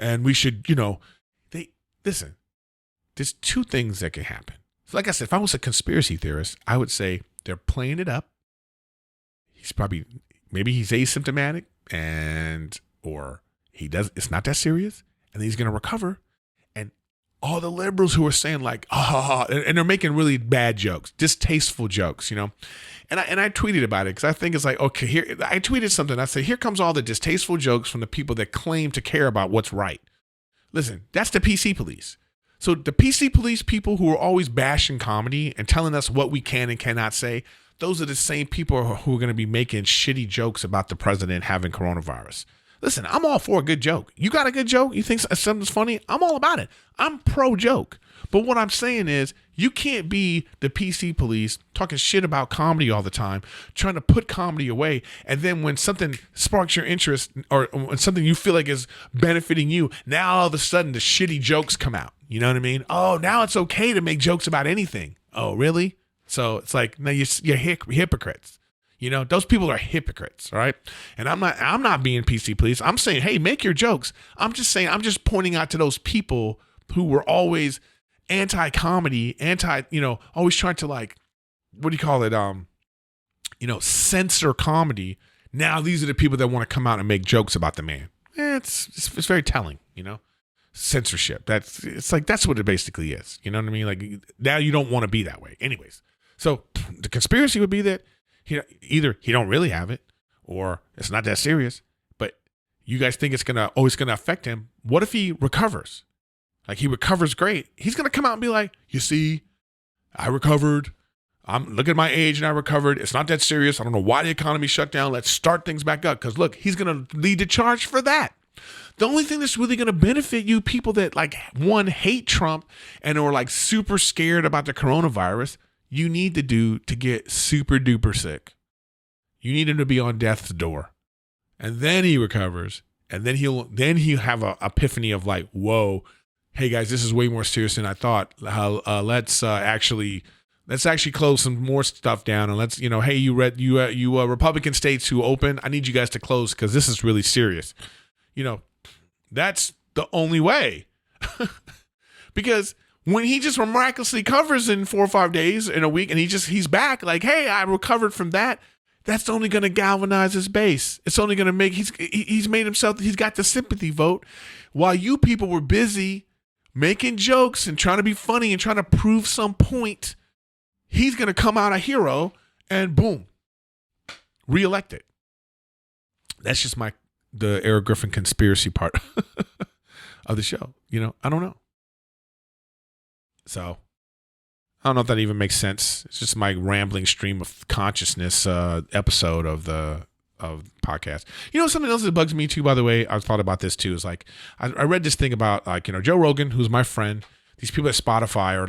And we should, listen, there's two things that can happen. So like I said, if I was a conspiracy theorist, I would say they're playing it up. Maybe he's asymptomatic or it's not that serious. And he's going to recover. And all the liberals who are saying and they're making really bad jokes, distasteful jokes, And I tweeted about it because I think it's okay, here, I tweeted something. I said, here comes all the distasteful jokes from the people that claim to care about what's right. Listen, that's the PC police. So the PC police people who are always bashing comedy and telling us what we can and cannot say, those are the same people who are going to be making shitty jokes about the president having coronavirus. Listen, I'm all for a good joke. You got a good joke? You think something's funny? I'm all about it. I'm pro joke. But what I'm saying is you can't be the PC police talking shit about comedy all the time, trying to put comedy away. And then when something sparks your interest or when something you feel like is benefiting you, now all of a sudden the shitty jokes come out. You know what I mean? Oh, now it's okay to make jokes about anything. Oh, really? So it's no, you're hypocrites. Those people are hypocrites, all right? And I'm not being PC police. I'm saying, hey, make your jokes. I'm just pointing out to those people who were always anti-comedy, always trying to what do you call it? Censor comedy. Now these are the people that want to come out and make jokes about the man. It's very telling, censorship. That's what it basically is. You know what I mean? Now you don't want to be that way. Anyways, so the conspiracy would be that either he don't really have it or it's not that serious, but you guys think it's always gonna affect him. What if he recovers? He recovers great. He's gonna come out and be like, you see, I recovered. Look at my age and I recovered. It's not that serious. I don't know why the economy shut down. Let's start things back up. Because look, he's gonna lead the charge for that. The only thing that's really going to benefit you people that one, hate Trump and are super scared about the coronavirus, you need to do to get super duper sick. You need him to be on death's door. And then he recovers. And then he'll have a epiphany of whoa, hey guys, this is way more serious than I thought. Let's actually close some more stuff down. And let's, hey, you Republican states who open, I need you guys to close because this is really serious. That's the only way. Because when he just miraculously recovers in 4 or 5 days, in a week, and he's back, hey, I recovered from that. That's only going to galvanize his base. It's only going to make, he's made himself, he's got the sympathy vote. While you people were busy making jokes and trying to be funny and trying to prove some point, he's going to come out a hero and boom, reelected. That's just the Erik Griffin conspiracy part of the show. I don't know. So I don't know if that even makes sense. It's just my rambling stream of consciousness episode of the podcast. Something else that bugs me too, by the way, I've thought about this too, is I read this thing about Joe Rogan, who's my friend. These people at Spotify are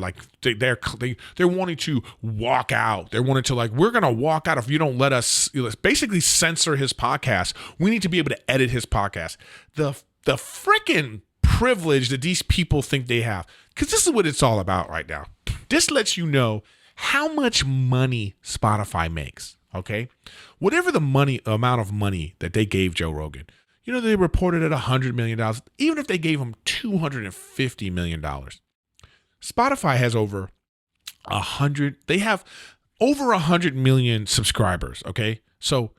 they're wanting to walk out. They're wanting to we're going to walk out if you don't let us basically censor his podcast. We need to be able to edit his podcast. The freaking privilege that these people think they have. Because this is what it's all about right now. This lets you know how much money Spotify makes. Okay. Whatever the amount of money that they gave Joe Rogan, they reported at $100 million, even if they gave him $250 million. Spotify has they have over 100 million subscribers. Okay. So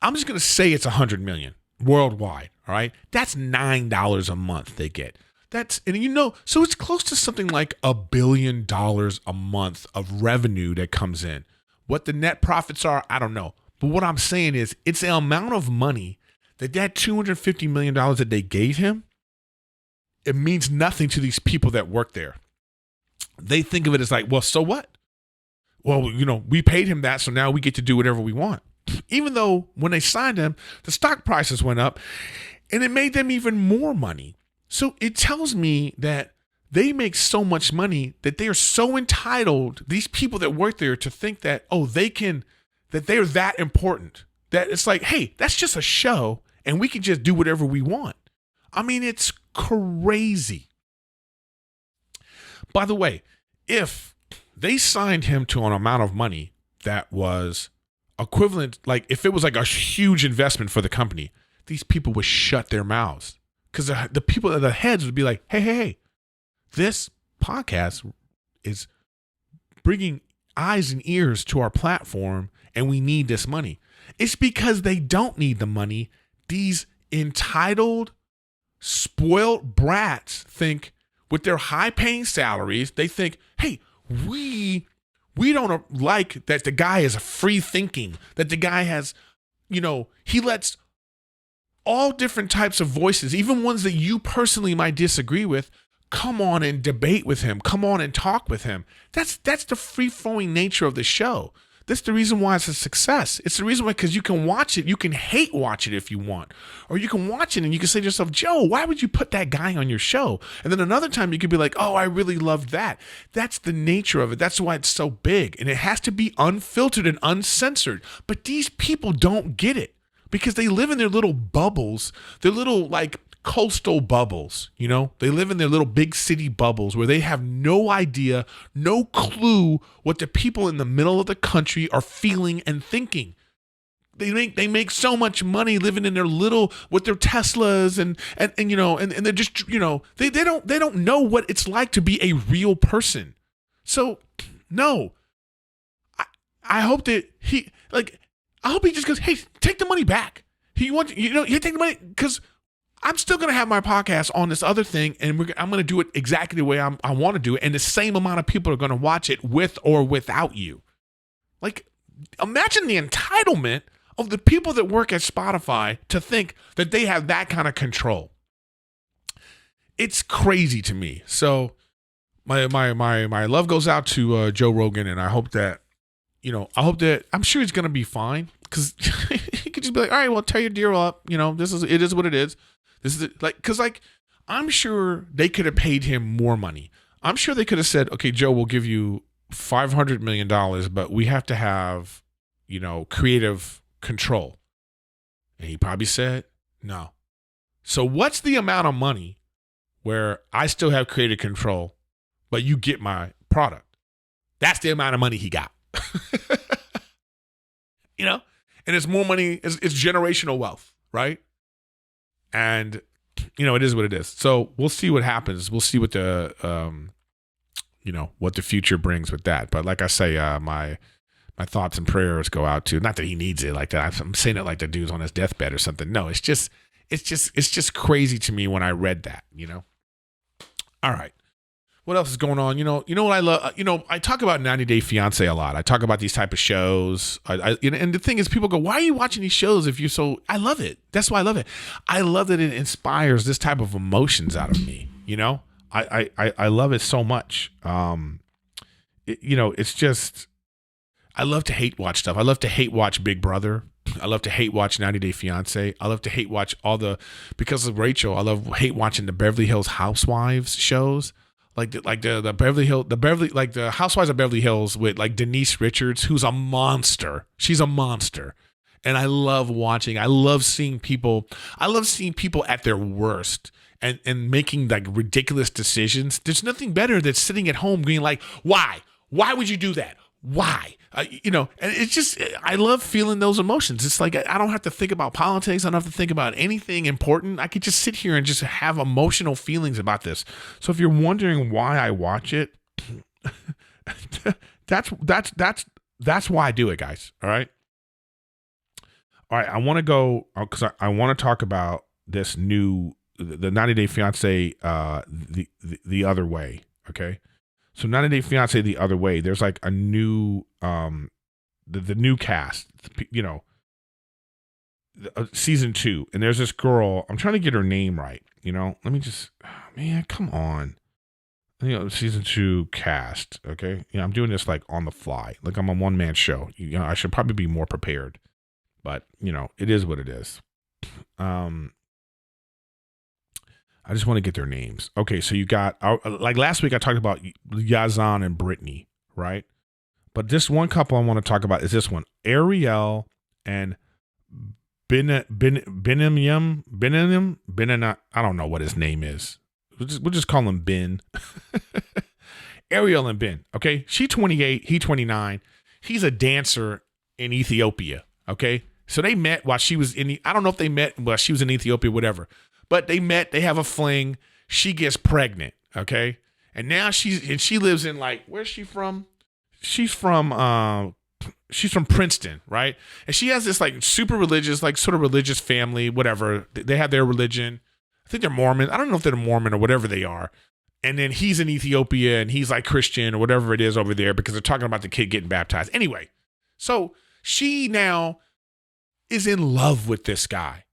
I'm just going to say it's 100 million worldwide. All right. That's $9 a month they get. So it's close to something like $1 billion a month of revenue that comes in. What the net profits are, I don't know. But what I'm saying is it's the amount of money that $250 million that they gave him, it means nothing to these people that work there. They think of it as like, well, so what? Well, we paid him that, so now we get to do whatever we want. Even though when they signed him, the stock prices went up and it made them even more money. So it tells me that they make so much money that they are so entitled, these people that work there, to think that, that they're that important. That it's like, hey, that's just a show and we can just do whatever we want. I mean, it's crazy. By the way, if they signed him to an amount of money that was equivalent, like if it was like a huge investment for the company, these people would shut their mouths. Because the people at the heads would be like, hey, this podcast is bringing eyes and ears to our platform and we need this money. It's because they don't need the money. These entitled, spoiled brats think with their high paying salaries, they think, hey, we don't like that the guy is free thinking, that the guy has, he lets all different types of voices, even ones that you personally might disagree with, come on and debate with him. Come on and talk with him. That's the free-flowing nature of the show. That's the reason why it's a success. It's the reason why, because you can watch it. You can hate watch it if you want. Or you can watch it and you can say to yourself, Joe, why would you put that guy on your show? And then another time you could be like, oh, I really loved that. That's the nature of it. That's why it's so big. And it has to be unfiltered and uncensored. But these people don't get it. Because they live in their little bubbles, their little like coastal bubbles, they live in their little big city bubbles where they have no idea, no clue what the people in the middle of the country are feeling and thinking. They make so much money living in their little, with their Teslas and they're just, they don't know what it's like to be a real person. So no, I hope that I hope he just goes, hey, take the money back. You take the money, because I'm still going to have my podcast on this other thing, and I'm going to do it exactly the way I want to do it, and the same amount of people are going to watch it with or without you. Like, imagine the entitlement of the people that work at Spotify to think that they have that kind of control. It's crazy to me. So my love goes out to Joe Rogan, and I hope that, I'm sure he's going to be fine, because he could just be like, all right, well, tear your deal up. It is what it is. This is because I'm sure they could have paid him more money. I'm sure they could have said, okay, Joe, we'll give you $500 million, but we have to have, creative control. And he probably said, no. So what's the amount of money where I still have creative control, but you get my product? That's the amount of money he got. And it's more money, it's generational wealth, right? And it is what it is. So we'll see what happens. We'll see what the what the future brings with that. But like I say, my thoughts and prayers go out to, not that he needs it like that. I'm saying it like the dude's on his deathbed or something. No, it's just crazy to me when I read that. All right. What else is going on? What I love, I talk about 90 Day Fiance a lot. I talk about these type of shows. And the thing is, people go, why are you watching these shows if you're so, I love it. That's why I love it. I love that it inspires this type of emotions out of me. I love it so much. It's just, I love to hate watch stuff. I love to hate watch Big Brother. I love to hate watch 90 Day Fiance. I love to hate watch because of Rachel, I love hate watching the Beverly Hills Housewives shows. Like the the Housewives of Beverly Hills with like Denise Richards, who's a monster. She's a monster. And I love seeing people at their worst and making like ridiculous decisions. There's nothing better than sitting at home being like, why? Why would you do that? Why? And it's just, I love feeling those emotions. It's like, I don't have to think about politics. I don't have to think about anything important. I could just sit here and just have emotional feelings about this. So if you're wondering why I watch it, that's why I do it, guys. All right. All right. I want to go, because I want to talk about this new, the 90 Day Fiance, the other way. Okay. So 90 Day Fiance the other way, there's like a new, the new cast, season 2. And there's this girl, I'm trying to get her name right, let me just, man, come on. Season 2 cast, okay? I'm doing this like on the fly, like I'm a one-man show. I should probably be more prepared, but it is what it is. I just want to get their names. Okay, so you got, like last week I talked about Yazan and Brittany, right? But this one couple I want to talk about is this one, Ariel and Benimyam, I don't know what his name is. We'll just call him Ben. Ariel and Ben, okay? She's 28, he 29. He's a dancer in Ethiopia, okay? So they met while she was I don't know if they met while she was in Ethiopia, whatever. But they met, they have a fling. She gets pregnant, okay? And now she lives in like, where's she from? She's from Princeton, right? And she has this like super religious, like sort of religious family, whatever. They have their religion. I think they're Mormon. I don't know if they're Mormon or whatever they are. And then he's in Ethiopia and he's like Christian or whatever it is over there because they're talking about the kid getting baptized. Anyway, so she now is in love with this guy.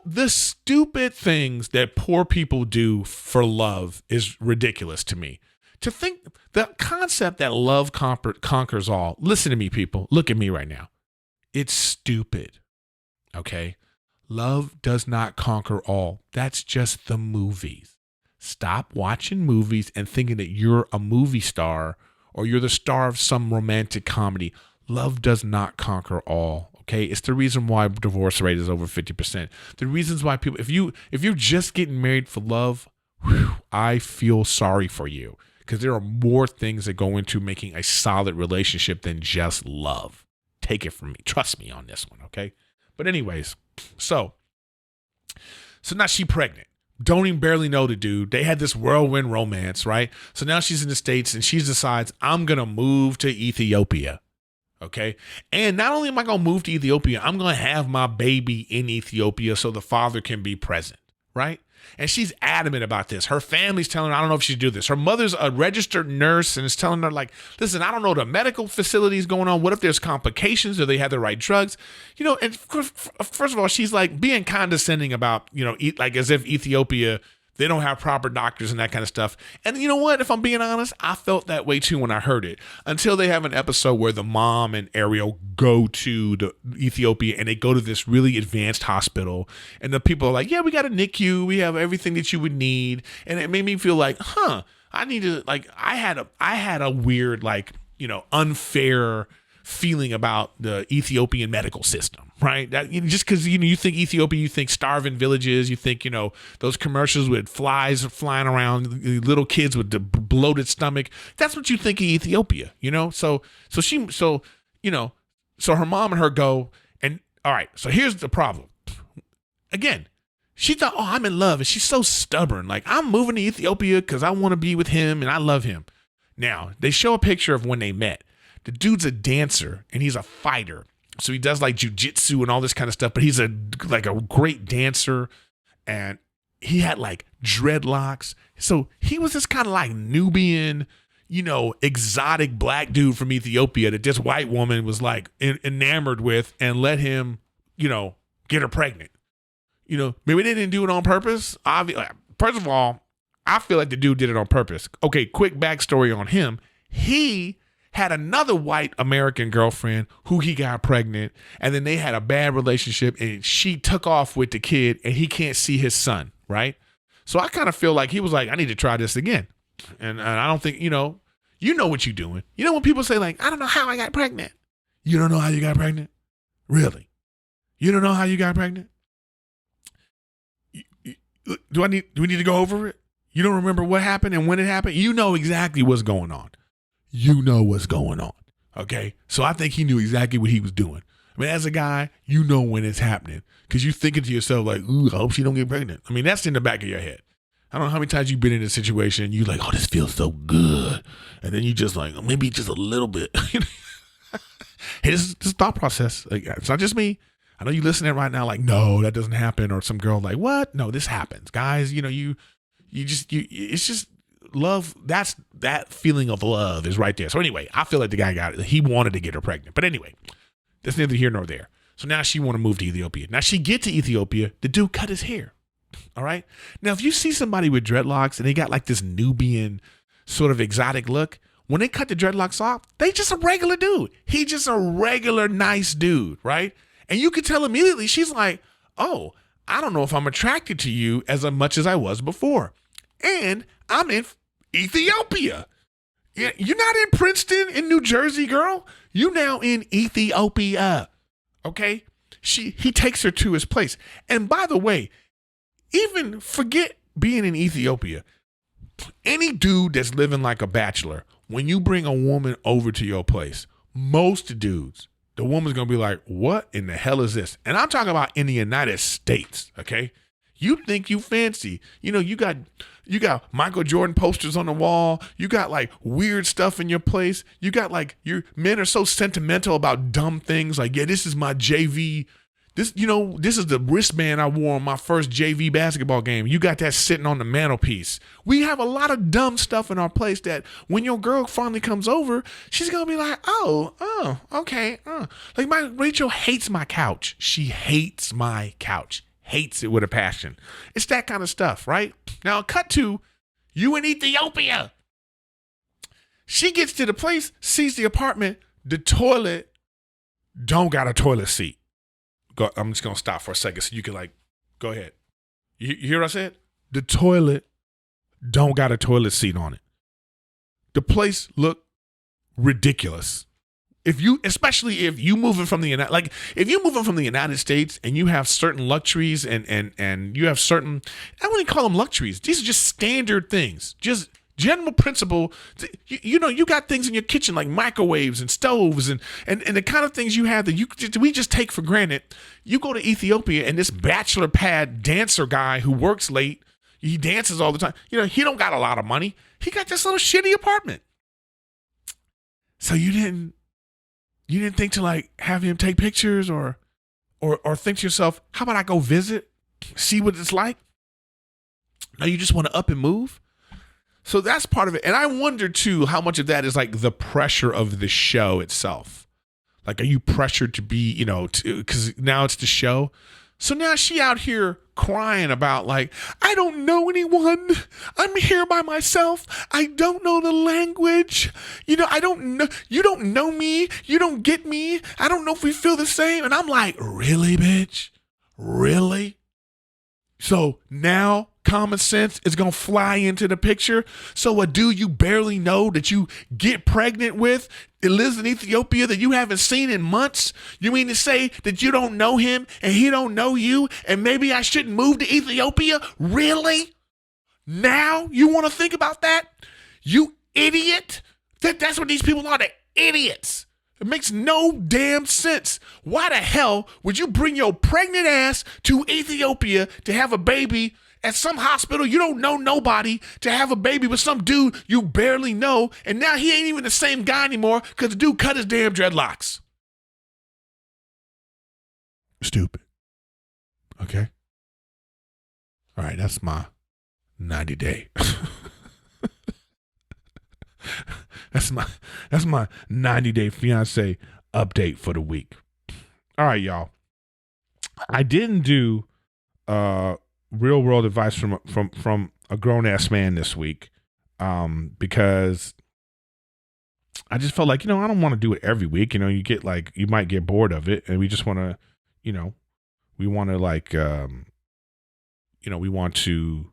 The stupid things that poor people do for love is ridiculous to me. To think the concept that love conquers all. Listen to me, people. Look at me right now. It's stupid. Okay? Love does not conquer all. That's just the movies. Stop watching movies and thinking that you're a movie star or you're the star of some romantic comedy. Love does not conquer all. Okay, it's the reason why divorce rate is over 50%. The reasons why people, if you're just getting married for love, I feel sorry for you because there are more things that go into making a solid relationship than just love. Take it from me. Trust me on this one, okay? But anyways, so now she's pregnant. Don't even barely know the dude. They had this whirlwind romance, right? So now she's in the States and she decides, I'm going to move to Ethiopia. Okay. And not only am I going to move to Ethiopia, I'm going to have my baby in Ethiopia so the father can be present. Right. And she's adamant about this. Her family's telling her, I don't know if she should do this. Her mother's a registered nurse and is telling her like, listen, I don't know the medical facilities going on. What if there's complications? Do they have the right drugs? And first of all, she's like being condescending about, like as if Ethiopia, they don't have proper doctors and that kind of stuff. And you know what? If I'm being honest, I felt that way too when I heard it. Until they have an episode where the mom and Ariel go to the Ethiopia and they go to this really advanced hospital. And the people are like, yeah, we got a NICU. We have everything that you would need. And it made me feel like, I need to, like, I had a weird, like, unfair feeling about the Ethiopian medical system, right? That just because you think Ethiopia, you think starving villages, you think those commercials with flies flying around, little kids with the bloated stomach. That's what you think of Ethiopia, So her mom and her go, and all right. So here's the problem. Again, she thought, oh, I'm in love, and she's so stubborn. Like I'm moving to Ethiopia because I want to be with him and I love him. Now they show a picture of when they met. The dude's a dancer and he's a fighter. So he does like jujitsu and all this kind of stuff, but he's a great dancer and he had like dreadlocks. So he was this kind of like Nubian, exotic black dude from Ethiopia that this white woman was like enamored with and let him, get her pregnant. Maybe they didn't do it on purpose. First of all, I feel like the dude did it on purpose. Okay, quick backstory on him. He had another white American girlfriend who he got pregnant, and then they had a bad relationship, and she took off with the kid, and he can't see his son, right? So I kind of feel like he was like, I need to try this again. And I don't think, you know what you're doing. When people say like, I don't know how I got pregnant. You don't know how you got pregnant? Really? You don't know how you got pregnant? Do we need to go over it? You don't remember what happened and when it happened? You know exactly what's going on. You know what's going on. Okay. So I think he knew exactly what he was doing. I mean, as a guy, you know when it's happening because you're thinking to yourself like, ooh, I hope she don't get pregnant. I mean, that's in the back of your head. I don't know how many times you've been in a situation and you're like, oh, this feels so good. And then you just like, maybe just a little bit. Hey, this is thought process. Like, it's not just me. I know you listening right now like, no, that doesn't happen. Or some girl like, what? No, this happens. Guys, it's just love. That feeling of love is right there. So anyway, I feel like the guy got it. He wanted to get her pregnant. But anyway, that's neither here nor there. So now she want to move to Ethiopia. Now she get to Ethiopia. The dude cut his hair. All right. Now, if you see somebody with dreadlocks and they got like this Nubian sort of exotic look, when they cut the dreadlocks off, they just a regular dude. He just a regular nice dude, right? And you could tell immediately, she's like, oh, I don't know if I'm attracted to you as much as I was before. And I'm in Ethiopia. Yeah, you're not in Princeton in New Jersey, girl. You now in Ethiopia. Okay? He takes her to his place. And by the way, even forget being in Ethiopia. Any dude that's living like a bachelor, when you bring a woman over to your place, most dudes, the woman's going to be like, what in the hell is this? And I'm talking about in the United States, okay? You think you fancy. You know, you got Michael Jordan posters on the wall. You got like weird stuff in your place. You got like your men are so sentimental about dumb things like, yeah, this is my JV. This is the wristband I wore on my first JV basketball game. You got that sitting on the mantelpiece. We have a lot of dumb stuff in our place that when your girl finally comes over, she's going to be like, oh, okay. Like Rachel hates my couch. She hates my couch. Hates it with a passion. It's that kind of stuff, right? Now, cut to you in Ethiopia. She gets to the place, sees the apartment, the toilet don't got a toilet seat. I'm just going to stop for a second so you can like, go ahead. You hear what I said? The toilet don't got a toilet seat on it. The place look ridiculous. Especially if you moving from the United States and you have certain luxuries and you have certain, I wouldn't call them luxuries. These are just standard things. Just general principle. You got things in your kitchen like microwaves and stoves and the kind of things you have that we just take for granted. You go to Ethiopia and this bachelor pad dancer guy who works late, he dances all the time. He don't got a lot of money. He got this little shitty apartment. So you didn't think to like have him take pictures or think to yourself, how about I go visit, see what it's like? No, you just want to up and move. So that's part of it. And I wonder too, how much of that is like the pressure of the show itself. Like, are you pressured to be, because now it's the show. So now she out here crying about like, I don't know anyone. I'm here by myself. I don't know the language. I don't know. You don't know me. You don't get me. I don't know if we feel the same. And I'm like, really, bitch? Really? So now common sense is going to fly into the picture. So a dude you barely know that you get pregnant with, that lives in Ethiopia that you haven't seen in months. You mean to say that you don't know him and he don't know you and maybe I shouldn't move to Ethiopia? Really? Now you want to think about that? You idiot. That's what these people are. They're idiots. It makes no damn sense. Why the hell would you bring your pregnant ass to Ethiopia to have a baby at some hospital you don't know nobody, to have a baby with some dude you barely know, and now he ain't even the same guy anymore because the dude cut his damn dreadlocks? Stupid. Okay? All right, that's my 90-day. That's my 90-day fiance update for the week. All right, y'all. I didn't do real world advice from a grown ass man this week because I just felt like, I don't want to do it every week. You get like, you might get bored of it, and we just want to, we want to like, we want to,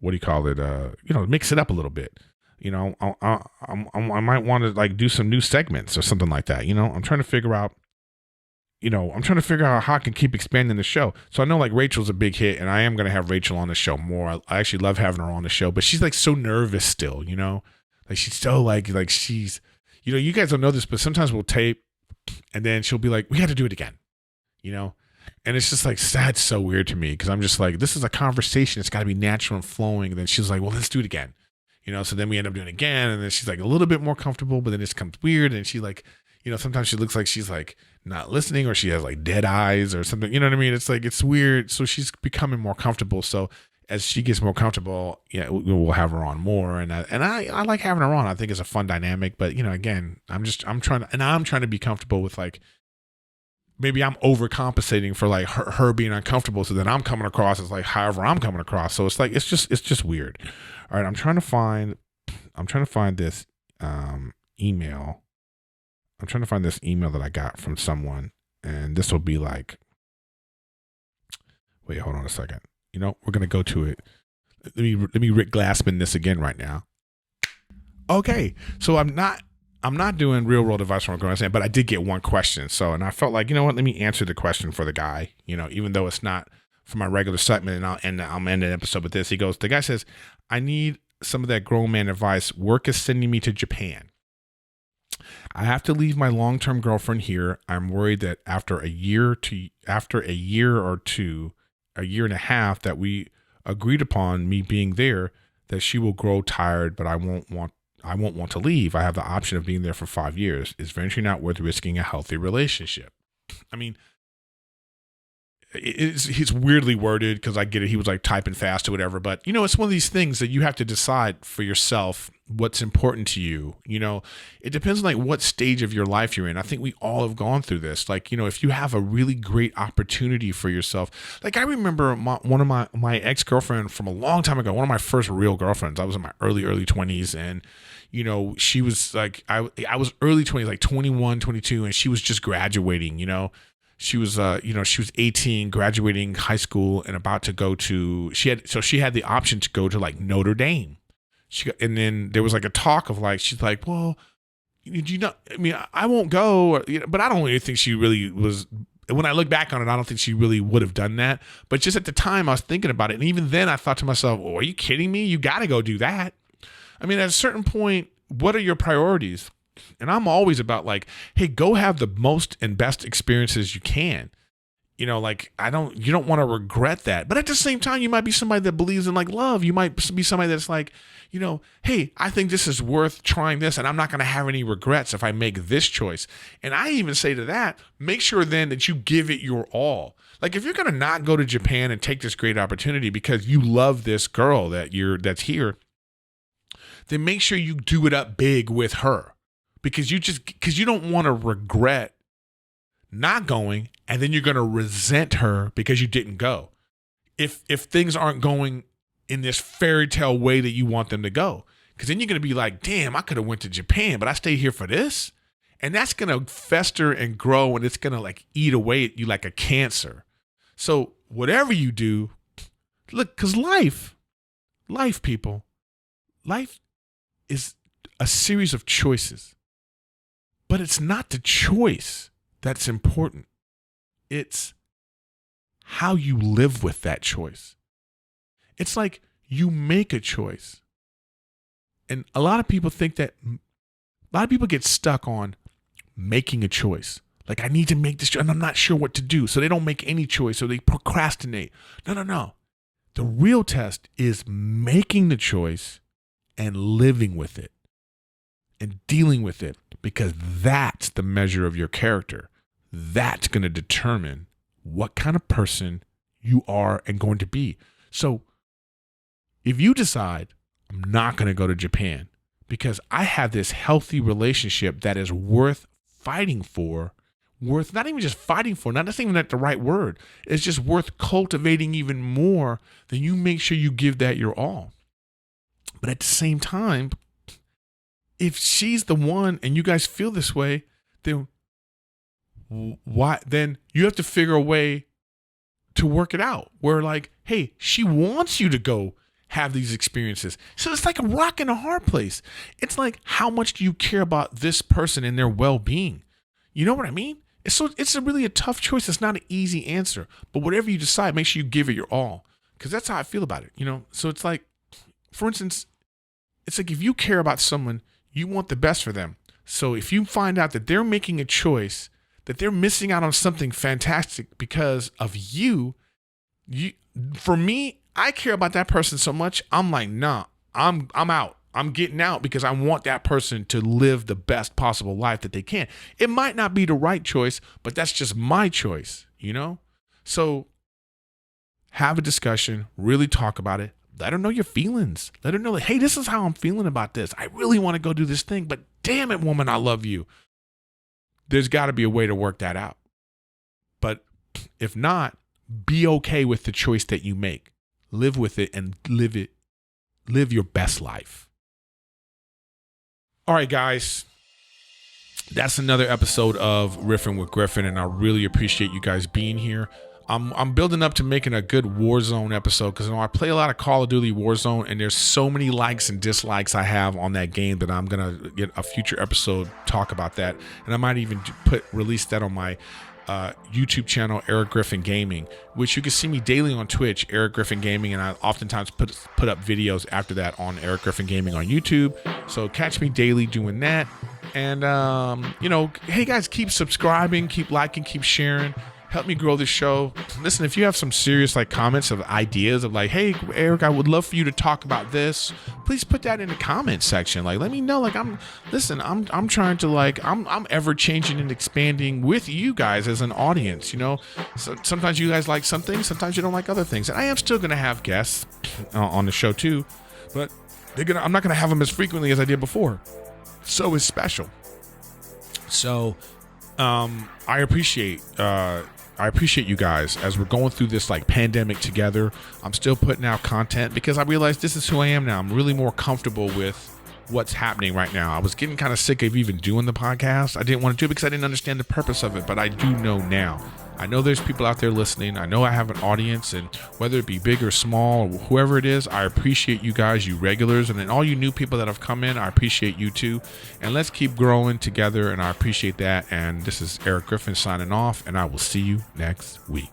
what do you call it? Mix it up a little bit. I might want to like do some new segments or something like that. I'm trying to figure out, how I can keep expanding the show. So I know like Rachel's a big hit, and I am going to have Rachel on the show more. I actually love having her on the show, but she's like so nervous still, like she's so like she's you guys don't know this, but sometimes we'll tape and then she'll be like, we got to do it again, and it's just like, that's so weird to me. Cause I'm just like, this is a conversation. It's got to be natural and flowing. And then she's like, well, let's do it again. So then we end up doing it again. And then she's like a little bit more comfortable, but then it becomes weird. And she like, sometimes she looks like she's like not listening, or she has like dead eyes or something. You know what I mean? It's like, it's weird. So she's becoming more comfortable. So as she gets more comfortable, we'll have her on more. And I like having her on. I think it's a fun dynamic, but again, I'm trying to be comfortable with like, maybe I'm overcompensating for like her being uncomfortable. So then I'm coming across as like, however I'm coming across. So it's like, it's just weird. All right. I'm trying to find this, email. I'm trying to find this email that I got from someone, and this will be like, wait, hold on a second. We're going to go to it. Let me Rick Glassman this again right now. Okay. So I'm not doing real world advice from a grown man, but I did get one question. So, and I felt like, let me answer the question for the guy, even though it's not for my regular segment, and I'll end the episode with this. The guy says, I need some of that grown man advice. Work is sending me to Japan. I have to leave my long-term girlfriend here. I'm worried that after a year and a half that we agreed upon me being there, that she will grow tired, but I won't want to leave. I have the option of being there for 5 years. Is venturing out worth risking a healthy relationship? I mean, he's weirdly worded, because I get it. He was like typing fast or whatever, but it's one of these things that you have to decide for yourself what's important to you. It depends on like what stage of your life you're in. I think we all have gone through this. Like, if you have a really great opportunity for yourself, like I remember one of my ex-girlfriend from a long time ago, one of my first real girlfriends. I was in my early 20s, and she was like, I was early 20s, like 21, 22, and she was just graduating. She was, she was 18, graduating high school, and about to go to. She had the option to go to like Notre Dame. And then there was like a talk of like, she's like, well, I won't go, but I don't really think she really was. When I look back on it, I don't think she really would have done that. But just at the time, I was thinking about it, and even then, I thought to myself, well, are you kidding me? You got to go do that. I mean, at a certain point, what are your priorities? And I'm always about like, hey, go have the most and best experiences you can. You don't want to regret that. But at the same time, you might be somebody that believes in like love. You might be somebody that's like, hey, I think this is worth trying this, and I'm not going to have any regrets if I make this choice. And I even say to that, make sure then that you give it your all. Like if you're going to not go to Japan and take this great opportunity because you love this girl that's here, then make sure you do it up big with her. Because you don't want to regret not going, and then you're going to resent her because you didn't go. If things aren't going in this fairy tale way that you want them to go, because then you're going to be like, damn, I could have went to Japan, but I stayed here for this. And that's going to fester and grow, and it's going to like eat away at you like a cancer. So whatever you do, look, because life, people, life is a series of choices. But it's not the choice that's important. It's how you live with that choice. It's like you make a choice. And a lot of people get stuck on making a choice. Like, I need to make this choice, and I'm not sure what to do. So they don't make any choice, or they procrastinate. No. The real test is making the choice and living with it and dealing with it, because that's the measure of your character. That's going to determine what kind of person you are and going to be. So if you decide, I'm not going to go to Japan because I have this healthy relationship that is worth fighting for, worth not even just fighting for, that's even not the right word. It's just worth cultivating even more, then you make sure you give that your all. But at the same time, if she's the one and you guys feel this way, then why? Then you have to figure a way to work it out where like, hey, she wants you to go have these experiences. So it's like a rock and a hard place. It's like, how much do you care about this person and their well-being? You know what I mean? It's really a tough choice. It's not an easy answer, but whatever you decide, make sure you give it your all, because that's how I feel about it. So it's like, for instance, it's like if you care about someone, you want the best for them. So if you find out that they're making a choice, that they're missing out on something fantastic because of you, for me, I care about that person so much. I'm like, nah, I'm out. I'm getting out because I want that person to live the best possible life that they can. It might not be the right choice, but that's just my choice, you know? So have a discussion, really talk about it. Let her know your feelings. Let her know, like, hey, this is how I'm feeling about this. I really want to go do this thing, but damn it, woman, I love you. There's got to be a way to work that out. But if not, be okay with the choice that you make. Live with it and live it. Live your best life. All right, guys. That's another episode of Riffin with Griffin, and I really appreciate you guys being here. I'm building up to making a good Warzone episode because I play a lot of Call of Duty Warzone, and there's so many likes and dislikes I have on that game that I'm gonna get a future episode talk about that, and I might even release that on my YouTube channel, Erik Griffin Gaming, which you can see me daily on Twitch, Erik Griffin Gaming, and I oftentimes put up videos after that on Erik Griffin Gaming on YouTube. So catch me daily doing that, and hey guys, keep subscribing, keep liking, keep sharing. Help me grow this show. Listen, if you have some serious comments of ideas of hey, Erik, I would love for you to talk about this, please put that in the comment section. Let me know. I'm trying to I'm ever changing and expanding with you guys as an audience, So sometimes you guys like some things, sometimes you don't like other things. And I am still going to have guests on the show too, but I'm not going to have them as frequently as I did before. So it's special. So I appreciate you guys as we're going through this pandemic together. I'm still putting out content because I realize this is who I am now. I'm really more comfortable with what's happening right now. I was getting kind of sick of even doing the podcast. I didn't want to do it because I didn't understand the purpose of it, but I do know now. I know there's people out there listening. I know I have an audience, and whether it be big or small or whoever it is, I appreciate you guys, you regulars, and then all you new people that have come in, I appreciate you too. And let's keep growing together, and I appreciate that. And this is Erik Griffin signing off, and I will see you next week.